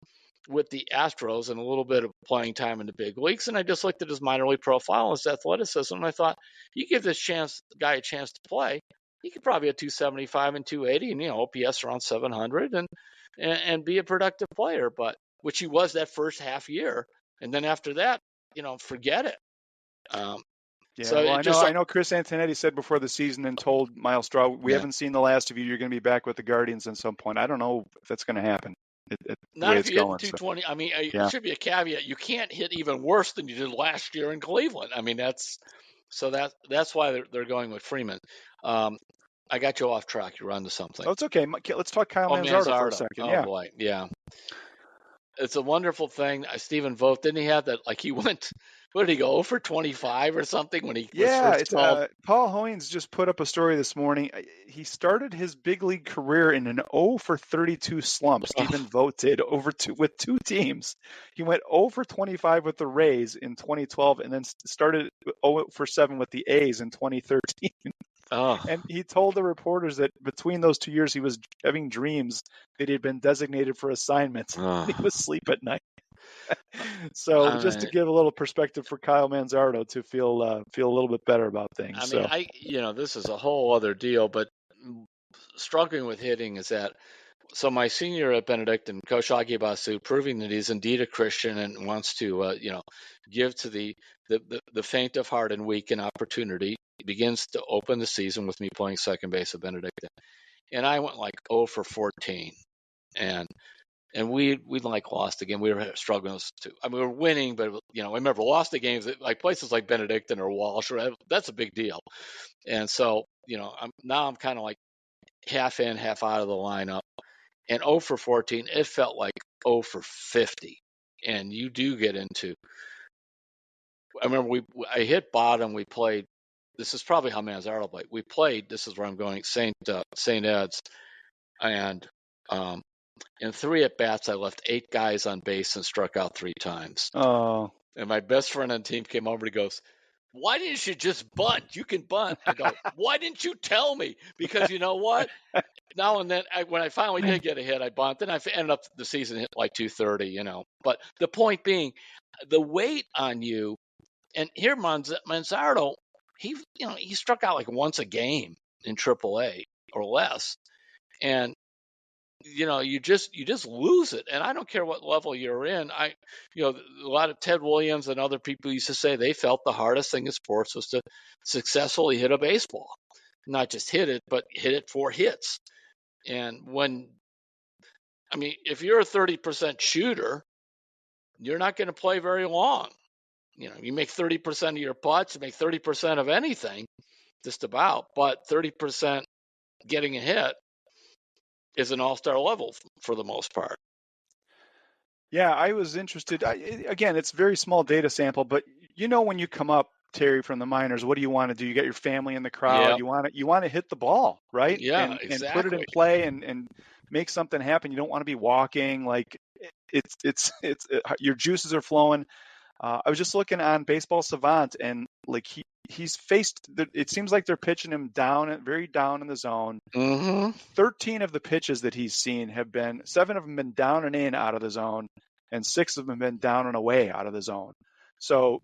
with the Astros and a little bit of playing time in the big leagues. And I just looked at his minor league profile and his athleticism, and I thought, you give this guy a chance to play, he could probably hit 275 and 280 and, OPS around 700 and be a productive player, which he was that first half year. And then after that, forget it. I know Chris Antonetti said before the season and told Miles Straw, we haven't seen the last of you. You're going to be back with the Guardians at some point. I don't know if that's going to happen. Not if you hit 220. So. I mean, it should be a caveat. You can't hit even worse than you did last year in Cleveland. I mean, that's why they're going with Freeman. I got you off track. You're onto something. Oh, it's okay. Let's talk Kyle Manzardo for a second. Oh, boy. Yeah. It's a wonderful thing. Stephen Vogt, didn't he have that? Like he went, what did he go, for 25 or something when he was first It's called? Paul Hoynes just put up a story this morning. He started his big league career in an 0 for 32 slump. Stephen Vogt did with two teams. He went 0 for 25 with the Rays in 2012, and then started 0 for 7 with the A's in 2013. Oh. And he told the reporters that between those 2 years, he was having dreams that he had been designated for assignments. He was asleep at night. So just to give a little perspective for Kyle Manzardo to feel a little bit better about things. This is a whole other deal, but struggling with hitting is that. So my senior at Benedictine, Coach Augie Basu, proving that he's indeed a Christian and wants to, give to the faint of heart and weak an opportunity, begins to open the season with me playing second base at Benedictine, and I went like 0 for 14, and we like lost again. We were struggling too. I mean, we were winning, but I remember lost the games at like places like Benedictine or Walsh. That's a big deal, and so I'm kind of like half in, half out of the lineup. And 0 for 14, it felt like 0 for 50. And you do get into. I remember I hit bottom. We played. This is probably how Manzardo played. We played. This is where I'm going. St. Ed's, and in 3 at bats, I left 8 guys on base and struck out 3 times. Oh. And my best friend on the team came over and he goes, "Why didn't you just bunt? You can bunt." I go, "Why didn't you tell me?" Because you know what? Now and then, when I finally did get a hit, I bunted, and I ended up the season hit like 230, But the point being, the weight on you, and here Manzardo, he struck out like once a game in AAA or less, and you just lose it. And I don't care what level you're in. A lot of Ted Williams and other people used to say they felt the hardest thing in sports was to successfully hit a baseball, not just hit it, but hit it for hits. And if you're a 30% shooter, you're not going to play very long. You make 30% of your putts, you make 30% of anything, just about, but 30% getting a hit is an all-star level for the most part. Yeah, I was interested. Again, it's a very small data sample, but when you come up, Terry, from the minors, what do you want to do? You got your family in the crowd. Yep. You want to hit the ball, right? Yeah, and put it in play and make something happen. You don't want to be walking like it's your juices are flowing. I was just looking on Baseball Savant, and like he's faced. It seems like they're pitching him very down in the zone. Mm-hmm. 13 of the pitches that he's seen 7 of them been down and in out of the zone, and 6 of them have been down and away out of the zone. So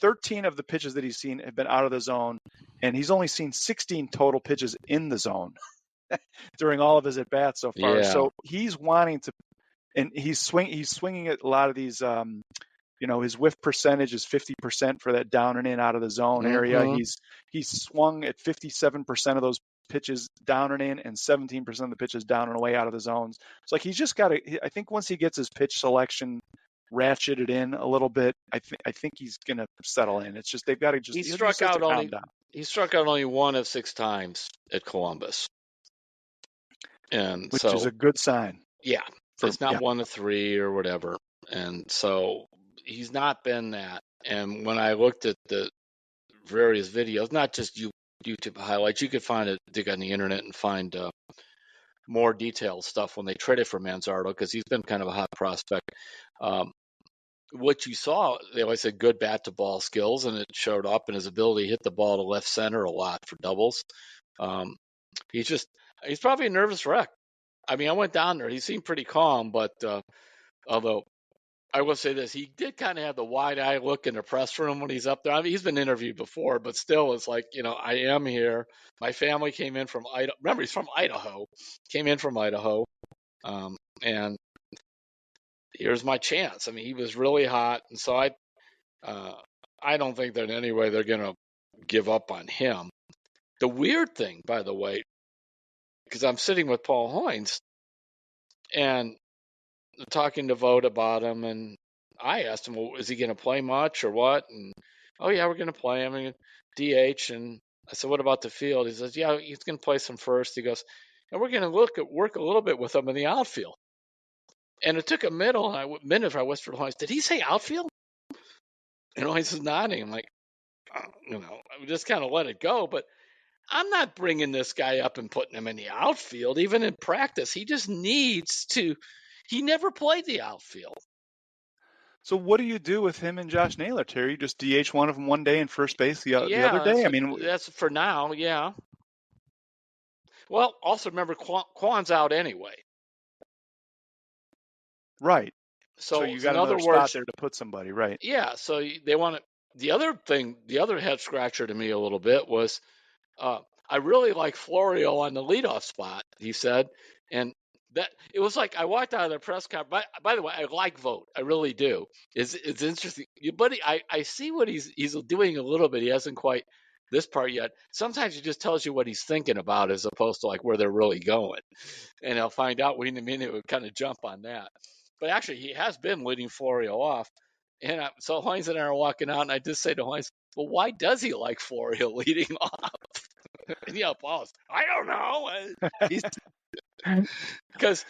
13 of the pitches that he's seen have been out of the zone, and he's only seen 16 total pitches in the zone during all of his at bats so far. Yeah. So he's wanting to, and he's swinging at a lot of these. His whiff percentage is 50% for that down and in out of the zone area. He's swung at 57% of those pitches down and in, and 17% of the pitches down and away out of the zones. It's like he's just got to. I think once he gets his pitch selection ratcheted in a little bit, I think he's going to settle in. It's just they've got to just. He struck out only 1 of 6 times at Columbus, which is a good sign. Yeah, it's not 1 of 3 or whatever, and so he's not been that. And when I looked at the various videos, not just YouTube highlights, you could dig on the internet and find more detailed stuff when they traded for Manzardo, because he's been kind of a hot prospect. What you saw, they always said good bat to ball skills, and it showed up in his ability to hit the ball to left center a lot for doubles. He's probably a nervous wreck. I mean, I went down there. He seemed pretty calm, but although I will say this, he did kind of have the wide eye look in the press room when he's up there. I mean, he's been interviewed before, but still, it's like, I am here. My family came in from Idaho. Remember, he's from Idaho. Came in from Idaho, and here's my chance. I mean, he was really hot, and so I don't think that in any way they're going to give up on him. The weird thing, by the way, because I'm sitting with Paul Hoynes and talking to Vogt about him, and I asked him, well, is he going to play much or what? And, oh, yeah, we're going to play him in DH. And I said, what about the field? He says, yeah, he's going to play some first. He goes, and we're going to work a little bit with him in the outfield. And it took a minute for I whispered to Hoynes, did he say outfield? And Hoynes is nodding. I'm like, I just kind of let it go. But I'm not bringing this guy up and putting him in the outfield, even in practice. He just needs to. He never played the outfield. So what do you do with him and Josh Naylor, Terry? Just DH one of them one day and first base the other day? That's for now, yeah. Well, also remember Kwan's out anyway. Right. So you got another spot there to put somebody, right? Yeah. So they want to. The other head scratcher to me a little bit was, I really like Florio on the leadoff spot. He said, and that it was like I walked out of the press conference. By the way, I like Vogt. I really do. It's interesting, but I see what he's doing a little bit. He hasn't quite this part yet. Sometimes he just tells you what he's thinking about as opposed to like where they're really going, and I'll find out in a minute. Would kind of jump on that. But actually, he has been leading Florio off. And so Hoynes and I are walking out, and I just say to Hoynes, well, why does he like Florio leading off? And he paused. I don't know. Because,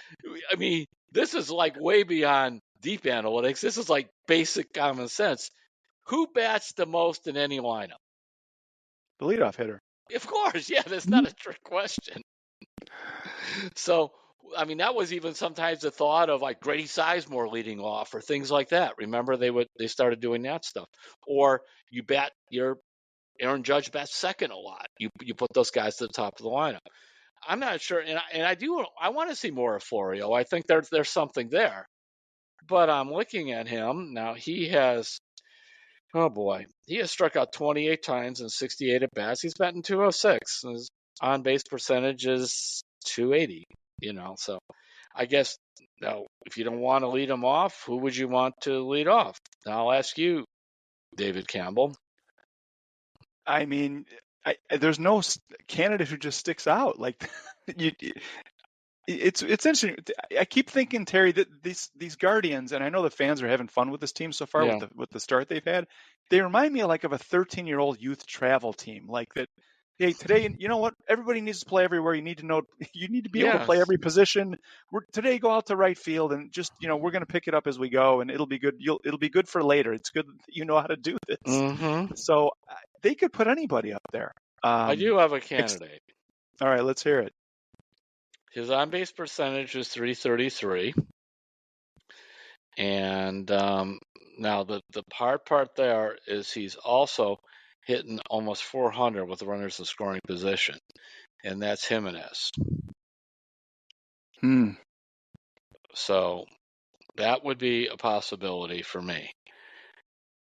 I mean, this is like way beyond deep analytics. This is like basic common sense. Who bats the most in any lineup? The leadoff hitter. Of course. Yeah, that's not a trick question. So, I mean, that was even sometimes the thought of like Grady Sizemore leading off or things like that. Remember, they started doing that stuff. Or you bat your Aaron Judge bats second a lot. You put those guys to the top of the lineup. I'm not sure, and I want to see more of Florio. I think there's something there. But I'm looking at him now. He has struck out 28 times and 68 at bats. He's batting 206. His on base percentage is 280. So I guess now if you don't want to lead him off, who would you want to lead off? Now I'll ask you, David Campbell. I mean, there's no candidate who just sticks out. Like it's interesting. I keep thinking, Terry, that these Guardians, and I know the fans are having fun with this team so far with the start they've had. They remind me of a 13-year-old youth travel team. Like that. Hey, today, you know what? Everybody needs to play everywhere. You need to be able to play every position. Today, go out to right field and just, we're going to pick it up as we go, and it'll be good. It'll be good for later. It's good that you know how to do this. Mm-hmm. So they could put anybody up there. I do have a candidate. All right, let's hear it. His on-base percentage is .333, and now the hard part there is he's also hitting almost 400 with runners in scoring position, and that's Jimenez. So that would be a possibility for me.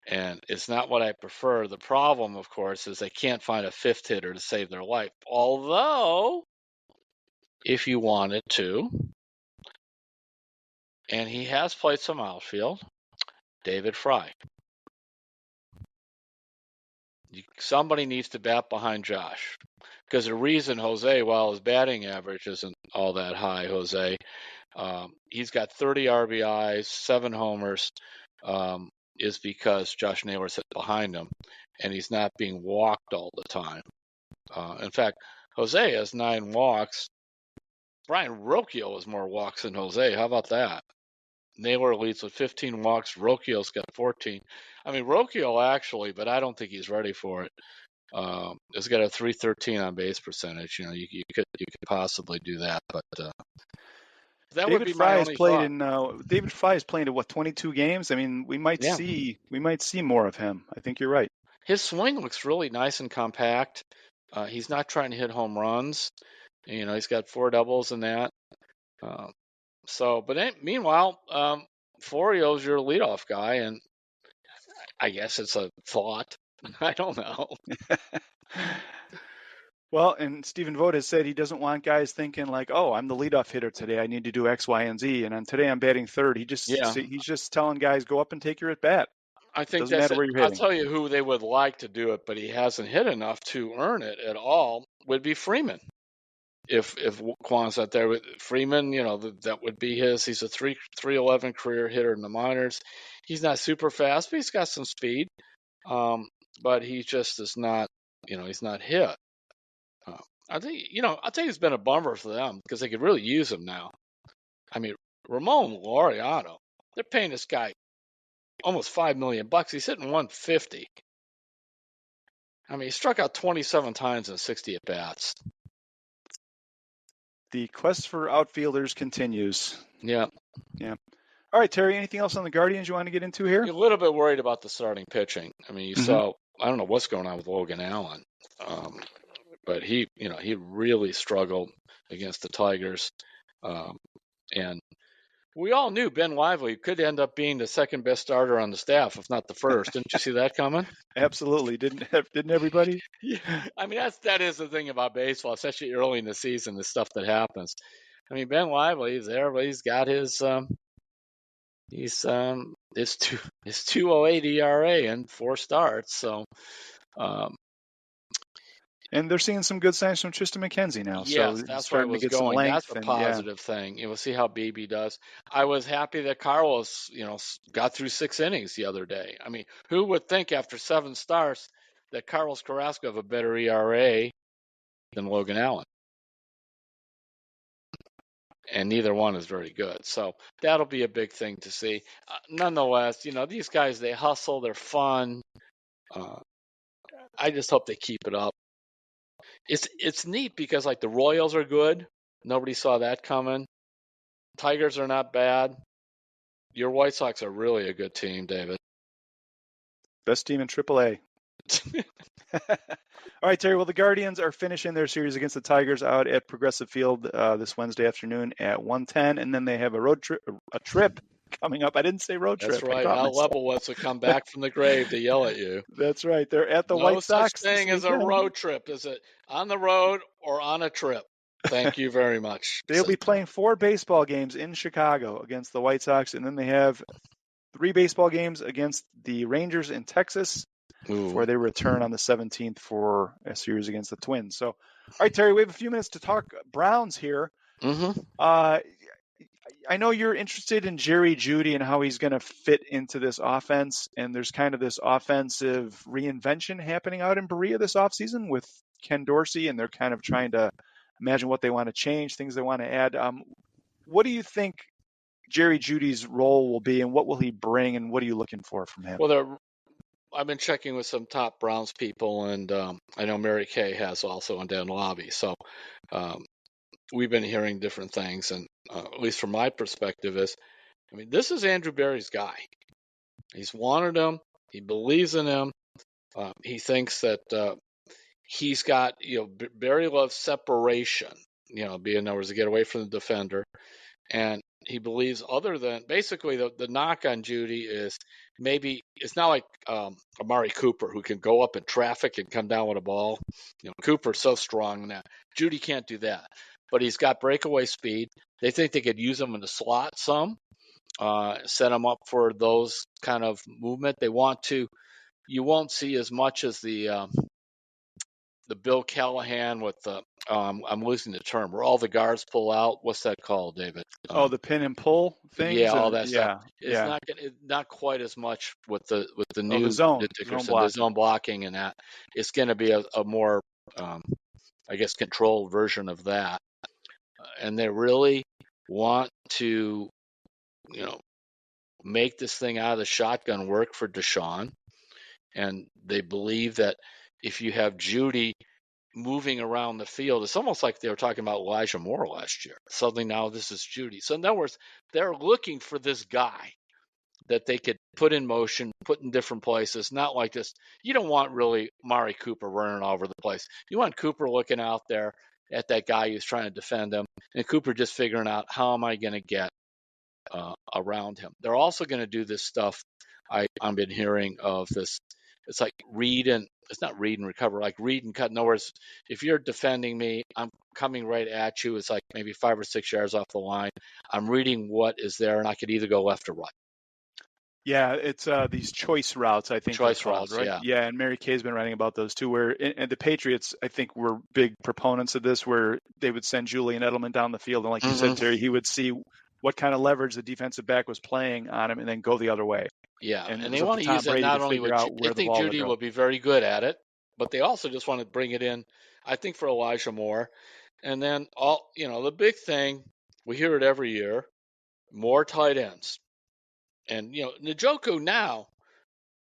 And it's not what I prefer. The problem, of course, is they can't find a fifth hitter to save their life. Although, if you wanted to, and he has played some outfield, David Fry. Somebody needs to bat behind Josh. Because the reason Jose, while his batting average isn't all that high, Jose, he's got 30 RBIs, 7 homers, is because Josh Naylor's hit behind him, and he's not being walked all the time. In fact, Jose has 9 walks. Brian Rocchio has more walks than Jose. How about that? Naylor leads with 15 walks. Rocchio's got 14. I mean, Rocchio actually, but I don't think he's ready for it. Has got a .313 on base percentage. You could possibly do that, but that would be my only thought. David Fry is playing in 22 games. I mean, we might see more of him. I think you're right. His swing looks really nice and compact. He's not trying to hit home runs. He's got 4 doubles in that. Meanwhile, Florio's your leadoff guy, and I guess it's a thought. I don't know. Well, and Stephen Vogt has said he doesn't want guys thinking like, "Oh, I'm the leadoff hitter today. I need to do X, Y, and Z." And today I'm batting third. He's just telling guys, "Go up and take your at bat." I think doesn't matter where you're hitting. I'll tell you who they would like to do it, but he hasn't hit enough to earn it at all. Would be Freeman. If Kwan's not there with Freeman, that would be his. He's a 311 career hitter in the minors. He's not super fast, but he's got some speed. But he just is not he's not hit. I'll tell you it's been a bummer for them because they could really use him now. I mean, Ramon Laureano, they're paying this guy almost $5 million. He's hitting 150. I mean, he struck out 27 times in 60 at-bats. The quest for outfielders continues. Yeah. Yeah. All right, Terry, anything else on the Guardians you want to get into here? You're a little bit worried about the starting pitching. I mean, you saw, I don't know what's going on with Logan Allen, but he really struggled against the Tigers. And we all knew Ben Lively could end up being the second best starter on the staff, if not the first. Didn't you see that coming? Absolutely. Didn't everybody? Yeah. I mean, that is the thing about baseball, especially early in the season, the stuff that happens. I mean, Ben Lively is there, but he's got his his 2.08 ERA and 4 starts. So, and they're seeing some good signs from Tristan McKenzie now. Yes, so that's where it was going. That's a positive thing. We'll see how BB does. I was happy that Carlos, got through 6 innings the other day. I mean, who would think after 7 starts that Carlos Carrasco have a better ERA than Logan Allen? And neither one is very good. So that'll be a big thing to see. Nonetheless, these guys, they hustle, they're fun. I just hope they keep it up. It's neat because, like, the Royals are good. Nobody saw that coming. Tigers are not bad. Your White Sox are really a good team, David. Best team in AAA. All right, Terry. Well, the Guardians are finishing their series against the Tigers out at Progressive Field this Wednesday afternoon at 1:10, and then they have a trip coming up. I didn't say road trip. That's right. Al Lebowitz will come back from the grave to yell at you. That's right. They're at the White Sox. No such thing as a road trip. Is it on the road or on a trip? Thank you very much. They'll be playing 4 baseball games in Chicago against the White Sox, and then they have 3 baseball games against the Rangers in Texas before they return on the 17th for a series against the Twins. So, all right, Terry, we have a few minutes to talk Browns here. I know you're interested in Jerry Jeudy and how he's going to fit into this offense, and there's kind of this offensive reinvention happening out in Berea this offseason with Ken Dorsey, and they're kind of trying to imagine what they want to change, things they want to add. What do you think Jerry Jeudy's role will be, and what will he bring, and what are you looking for from him? Well, I've been checking with some top Browns people, and I know Mary Kay has also in Dan Lobby. So we've been hearing different things, and at least from my perspective this is Andrew Berry's guy. He's wanted him. He believes in him. He thinks that he's got, Berry loves separation, in other words, to get away from the defender. And he believes other than basically the knock on Jeudy is maybe it's not like Amari Cooper, who can go up in traffic and come down with a ball. Cooper's so strong now. Jeudy can't do that, but he's got breakaway speed. They think they could use him in the slot some, set him up for those kind of movement. They want to. You won't see as much as the Bill Callahan with the I'm losing the term where all the guards pull out. What's that called, David? The pin and pull things. Yeah, all that stuff. It's not quite as much with the new the zone blocking and that. It's going to be a more controlled version of that. And they really want to make this thing out of the shotgun work for Deshaun. And they believe that if you have Jeudy moving around the field, it's almost like they were talking about Elijah Moore last year. Suddenly now this is Jeudy. So in other words, they're looking for this guy that they could put in motion, put in different places, not like this. You don't want really Amari Cooper running all over the place. You want Cooper looking out there at that guy who's trying to defend him, and Cooper just figuring out how am I going to get around him. They're also going to do this stuff I've been hearing of this. It's like it's not read and recover, like read and cut. In other words, if you're defending me, I'm coming right at you. It's like maybe 5 or 6 yards off the line. I'm reading what is there, and I could either go left or right. Yeah, it's these choice routes, I think. Choice routes, right? Yeah, and Mary Kay's been writing about those too, and the Patriots, I think, were big proponents of this, where they would send Julian Edelman down the field, and like you said, Terry, he would see what kind of leverage the defensive back was playing on him and then go the other way. Yeah, and they want to use it not only with – I think Jeudy will be very good at it. but they also just want to bring it in, I think, for Elijah Moore. And then the big thing, we hear it every year, more tight ends. And, Njoku now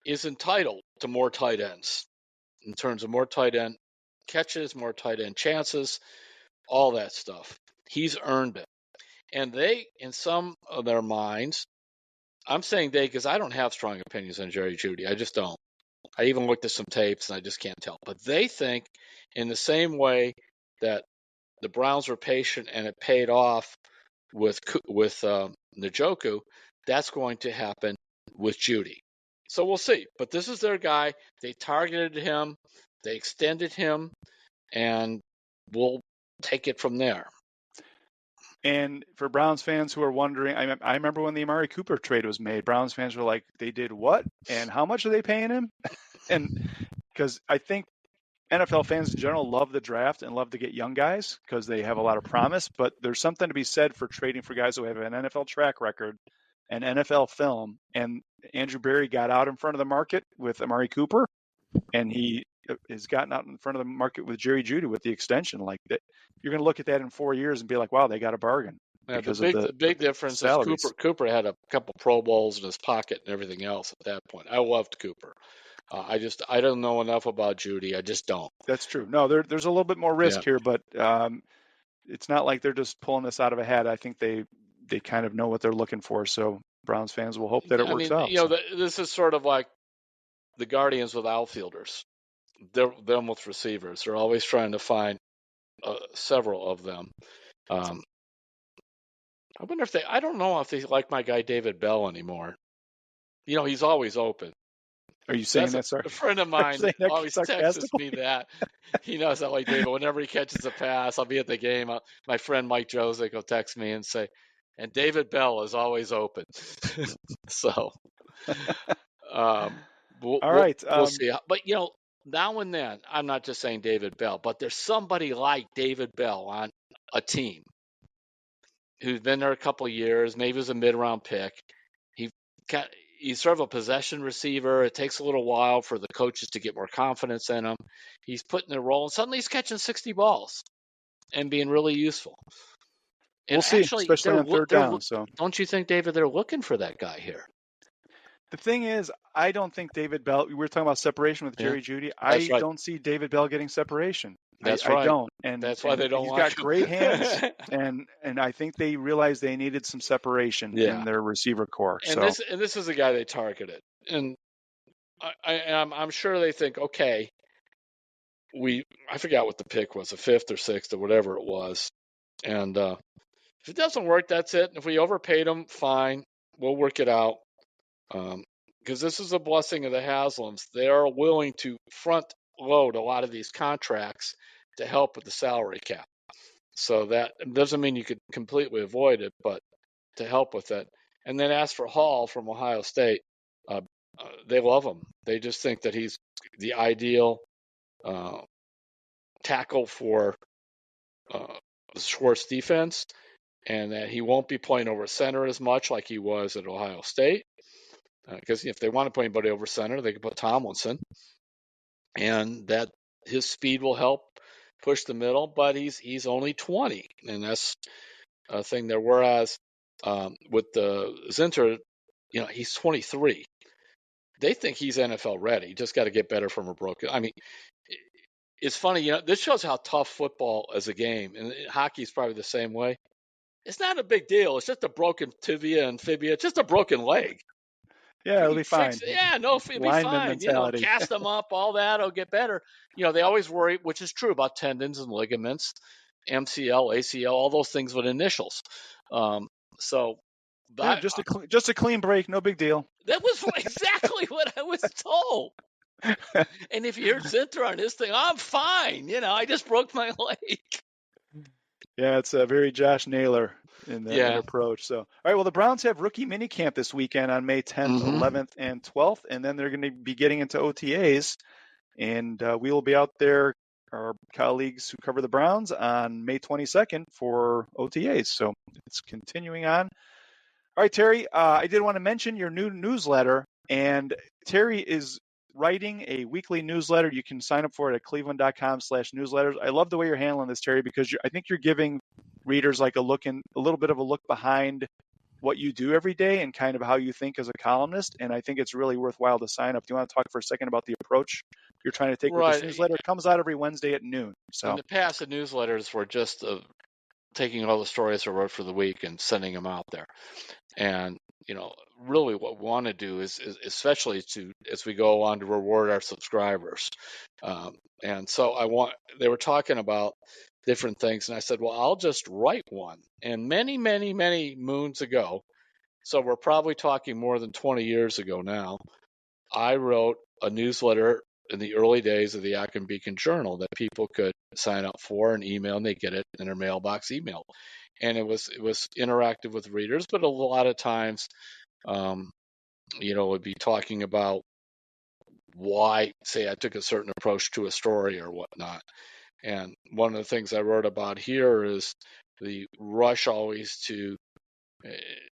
is entitled to more tight ends in terms of more tight end catches, more tight end chances, all that stuff. He's earned it. And they, in some of their minds, I'm saying they because I don't have strong opinions on Jerry Jeudy. I just don't. I even looked at some tapes and I just can't tell. But they think in the same way that the Browns were patient and it paid off with Njoku, that's going to happen with Jeudy. So we'll see. But this is their guy. They targeted him. They extended him. And we'll take it from there. And for Browns fans who are wondering, I remember when the Amari Cooper trade was made, Browns fans were like, they did what? And how much are they paying him? And because I think NFL fans in general love the draft and love to get young guys because they have a lot of promise. But there's something to be said for trading for guys who have an NFL track record and NFL film. And Andrew Berry got out in front of the market with Amari Cooper, and he has gotten out in front of the market with Jerry Jeudy with the extension. Like that, you're going to look at that in 4 years and be like, wow, they got a bargin. Yeah, because the big difference salaries. is Cooper had a couple Pro Bowls in his pocket and everything else at that point. I loved Cooper. I don't know enough about Jeudy. I just don't. That's true. No, there's a little bit more risk here, but it's not like they're just pulling this out of a hat. I think they kind of know what they're looking for. So Browns fans will hope that it works out. This is sort of like the Guardians with outfielders. They're them with receivers. They're always trying to find several of them. I wonder if I don't know if they like my guy David Bell anymore. He's always open. Are you saying that? Sorry. A friend of mine always texts me that. He knows that like David. Whenever he catches a pass, I'll be at the game. My friend Mike Josic will text me and say, and David Bell is always open. So, we'll see. But, now and then, I'm not just saying David Bell, but there's somebody like David Bell on a team who's been there a couple of years, maybe was a mid-round pick. He's sort of a possession receiver. It takes a little while for the coaches to get more confidence in him. He's put in a role, and suddenly he's catching 60 balls and being really useful. And we'll see, especially on third down. So, don't you think, David, they're looking for that guy here? The thing is, I don't think David Bell. We were talking about separation with Jerry Jeudy. I don't see David Bell getting separation. That's right. I don't, and that's why they don't. He's got great hands, and I think they realized they needed some separation in their receiver core. And this is a guy they targeted, and I'm sure they think, okay, I forgot what the pick was, a fifth or sixth or whatever it was, and if it doesn't work, that's it. If we overpaid him, fine, we'll work it out. Because this is a blessing of the Haslams. They are willing to front load a lot of these contracts to help with the salary cap. So that doesn't mean you could completely avoid it, but to help with it. And then as for Hall from Ohio State, they love him. They just think that he's the ideal tackle for the Schwartz defense, and that he won't be playing over center as much like he was at Ohio State. Because if they want to put anybody over center, they can put Tomlinson, and that his speed will help push the middle. But he's only 20, and that's a thing there. Whereas with the Zinter, he's 23. They think he's NFL ready. You just got to get better from a broken. I mean, it's funny. This shows how tough football is a game, and hockey is probably the same way. It's not a big deal. It's just a broken tibia and fibia. It's just a broken leg. Yeah, it'll be fine. It'll be fine. Cast them up, all that, it'll get better. They always worry, which is true about tendons and ligaments, MCL, ACL, all those things with initials. Just a clean break, no big deal. That was exactly what I was told. And if you hear Zinter on his thing, I'm fine. I just broke my leg. Yeah, it's a very Josh Naylor in the approach. So, all right, well, the Browns have rookie minicamp this weekend on May 10th, 11th, and 12th, and then they're going to be getting into OTAs, and we will be out there, our colleagues who cover the Browns, on May 22nd for OTAs. So it's continuing on. All right, Terry, I did want to mention your new newsletter, and Terry is writing a weekly newsletter. You can sign up for it at cleveland.com/newsletters. I love the way you're handling this, Terry, because I think you're giving readers like a little bit of a look behind what you do every day and kind of how you think as a columnist. And I think it's really worthwhile to sign up. Do you want to talk for a second about the approach you're trying to take with this newsletter? It comes out every Wednesday at noon. So in the past, the newsletters were just taking all the stories I wrote for the week and sending them out there. And, really what we want to do is especially as we go on to reward our subscribers. And so they were talking about different things. And I said, well, I'll just write one. And many, many, many moons ago, so we're probably talking more than 20 years ago now, I wrote a newsletter in the early days of the Akron Beacon Journal that people could sign up for and email, and they get it in their mailbox email. And it was interactive with readers, but a lot of times, it would be talking about why, say, I took a certain approach to a story or whatnot. And one of the things I wrote about here is the rush always to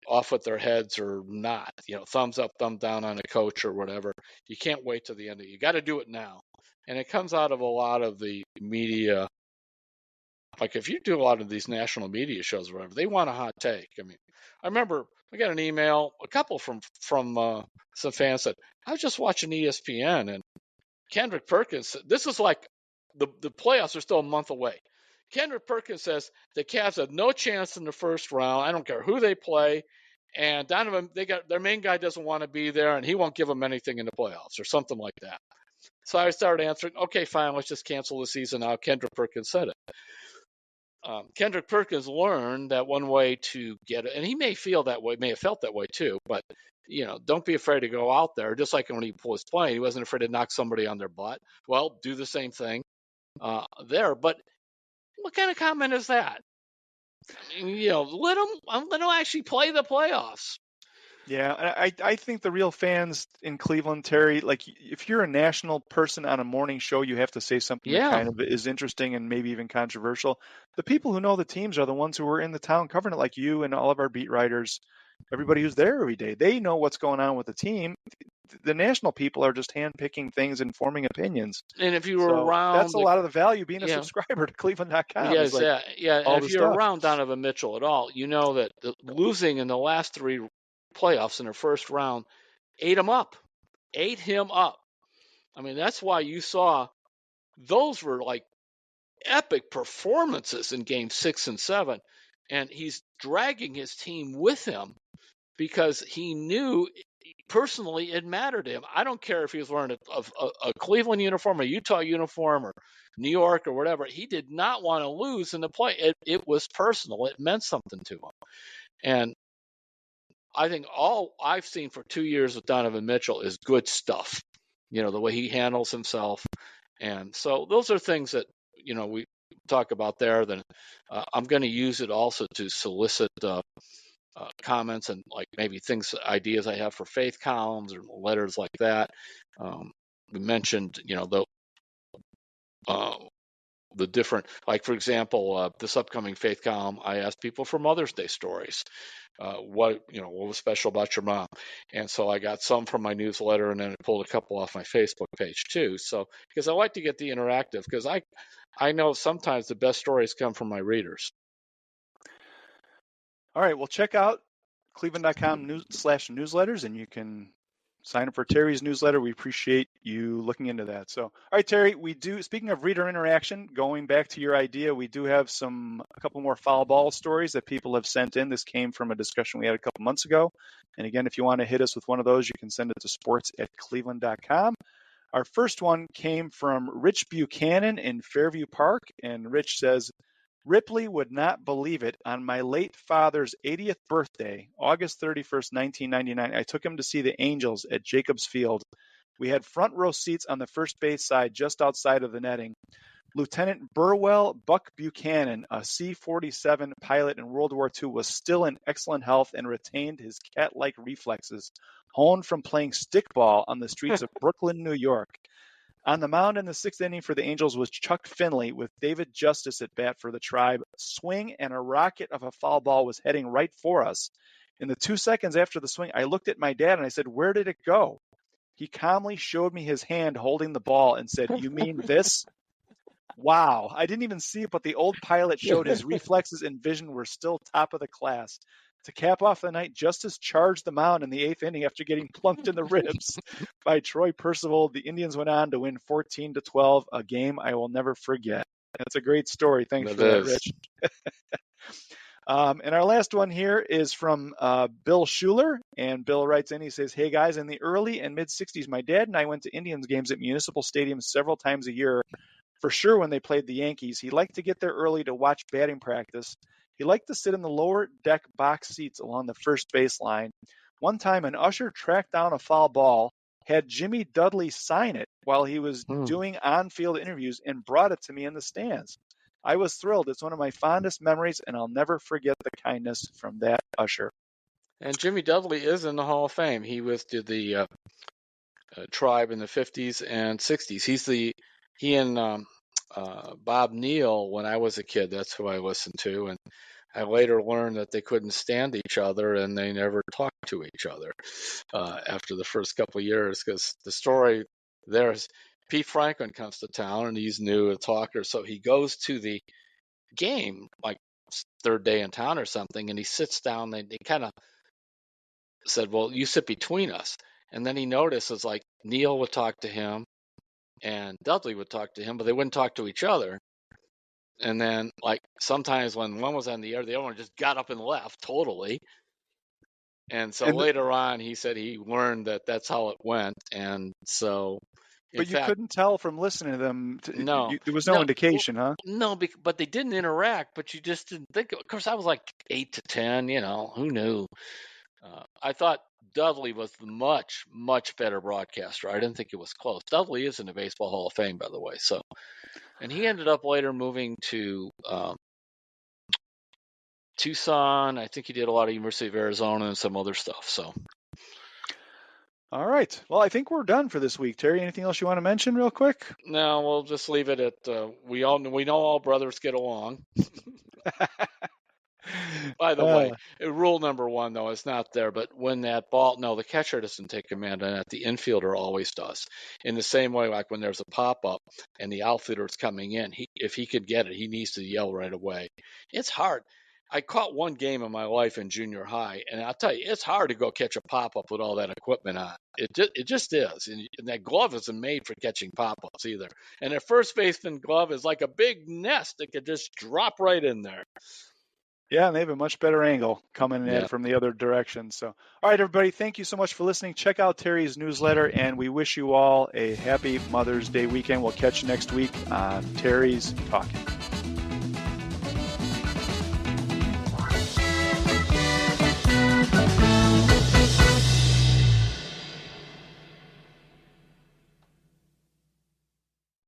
off with their heads or not, thumbs up, thumb down on a coach or whatever. You can't wait till the end of it. You got to do it now. And it comes out of a lot of the media. Like if you do a lot of these national media shows or whatever, they want a hot take. I mean, I remember I got an email, a couple from some fans said, I was just watching ESPN and Kendrick Perkins, this is like the playoffs are still a month away. Kendrick Perkins says the Cavs have no chance in the first round. I don't care who they play. And Donovan, their main guy doesn't want to be there, and he won't give them anything in the playoffs or something like that. So I started answering, okay, fine, let's just cancel the season now. Kendrick Perkins said it. Kendrick Perkins learned that one way to get it, and he may feel that way, may have felt that way too, but don't be afraid to go out there. Just like when he was playing, he wasn't afraid to knock somebody on their butt. Well, do the same thing there. But what kind of comment is that? I mean, let them actually play the playoffs. Yeah, I think the real fans in Cleveland, Terry, like if you're a national person on a morning show, you have to say something that kind of is interesting and maybe even controversial. The people who know the teams are the ones who are in the town covering it, like you and all of our beat writers, everybody who's there every day. They know what's going on with the team. The national people are just handpicking things and forming opinions. And if you were around, that's a lot of the value being a subscriber to cleveland.com. Yes, And if you're around Donovan Mitchell at all, you know that losing in the last three playoffs in their first round ate him up. I mean, that's why you saw those were like epic performances in game 6 and 7. And he's dragging his team with him because he knew personally it mattered to him. I don't care if he was wearing a Cleveland uniform, a Utah uniform, or New York or whatever. He did not want to lose in the play. It was personal. It meant something to him. And I think all I've seen for 2 years with Donovan Mitchell is good stuff. The way he handles himself. And so those are things that, we talk about there. Then I'm going to use it also to solicit comments and like maybe ideas I have for faith columns or letters like that. We mentioned, the different, like for example, this upcoming faith column, I asked people for Mother's Day stories. What was special about your mom? And so I got some from my newsletter, and then I pulled a couple off my Facebook page too. So because I like to get the interactive, because I know sometimes the best stories come from my readers. All right, well, check out cleveland.com/newsletters, and you can sign up for Terry's newsletter. We appreciate you looking into that. So, all right, Terry, speaking of reader interaction, going back to your idea, we do have a couple more foul ball stories that people have sent in. This came from a discussion we had a couple months ago. And again, if you want to hit us with one of those, you can send it to sports@cleveland.com. Our first one came from Rich Buchanan in Fairview Park, and Rich says, Ripley would not believe it. On my late father's 80th birthday, August 31st, 1999, I took him to see the Angels at Jacobs Field. We had front row seats on the first base side just outside of the netting. Lieutenant Burwell Buck Buchanan, a C-47 pilot in World War II, was still in excellent health and retained his cat-like reflexes, honed from playing stickball on the streets of Brooklyn, New York. On the mound in the sixth inning for the Angels was Chuck Finley with David Justice at bat for the Tribe. Swing and a rocket of a foul ball was heading right for us. In the 2 seconds after the swing, I looked at my dad and I said, "Where did it go?" He calmly showed me his hand holding the ball and said, "You mean this?" Wow. I didn't even see it, but the old pilot showed his reflexes and vision were still top of the class. To cap off the night, Justice charged the mound in the 8th inning after getting plunked in the ribs by Troy Percival. The Indians went on to win 14-12, a game I will never forget. That's a great story. Thanks for that, Rich. And our last one here is from Bill Schuler. And Bill writes in, he says, "Hey guys, in the early and mid 60s, my dad and I went to Indians games at Municipal Stadium several times a year. For sure, when they played the Yankees, he liked to get there early to watch batting practice. He liked to sit in the lower deck box seats along the first base line. One time, an usher tracked down a foul ball, had Jimmy Dudley sign it while he was doing on-field interviews, and brought it to me in the stands. I was thrilled. It's one of my fondest memories, and I'll never forget the kindness from that usher." And Jimmy Dudley is in the Hall of Fame. He was to the Tribe in the 50s and 60s. He and Bob Neal, when I was a kid, that's who I listened to. And I later learned that they couldn't stand each other and they never talked to each other after the first couple of years, because the story there is Pete Franklin comes to town and he's new a talker. So he goes to the game, like third day in town or something, and he sits down. They kind of said, "Well, you sit between us." And then he notices like Neal would talk to him and Dudley would talk to him, but they wouldn't talk to each other. And then, like, sometimes when one was on the air, the other one just got up and left totally. And so later on, he said he learned that that's how it went. And so, but you couldn't tell from listening to them. There was no indication, huh? No, but they didn't interact, but you just didn't think. Of course, I was like 8 to 10, who knew? I thought Dudley was the much, much better broadcaster. I didn't think it was close. Dudley is in the Baseball Hall of Fame, by the way. So, and he ended up later moving to Tucson. I think he did a lot of University of Arizona and some other stuff. So, all right. Well, I think we're done for this week. Terry, anything else you want to mention real quick? No, we'll just leave it at we know all brothers get along. By the way, rule number 1, though, is not there, but when that ball, the catcher doesn't take command on it. The infielder always does. In the same way, like when there's a pop-up and the outfielder's coming in, if he could get it, he needs to yell right away. It's hard. I caught one game in my life in junior high, and I'll tell you, it's hard to go catch a pop-up with all that equipment on. It just is. And that glove isn't made for catching pop-ups either. And a first baseman glove is like a big nest that could just drop right in there. Yeah, and they have a much better angle coming in from the other direction. So, all right, everybody, thank you so much for listening. Check out Terry's newsletter, and we wish you all a happy Mother's Day weekend. We'll catch you next week on Terry's Talkin.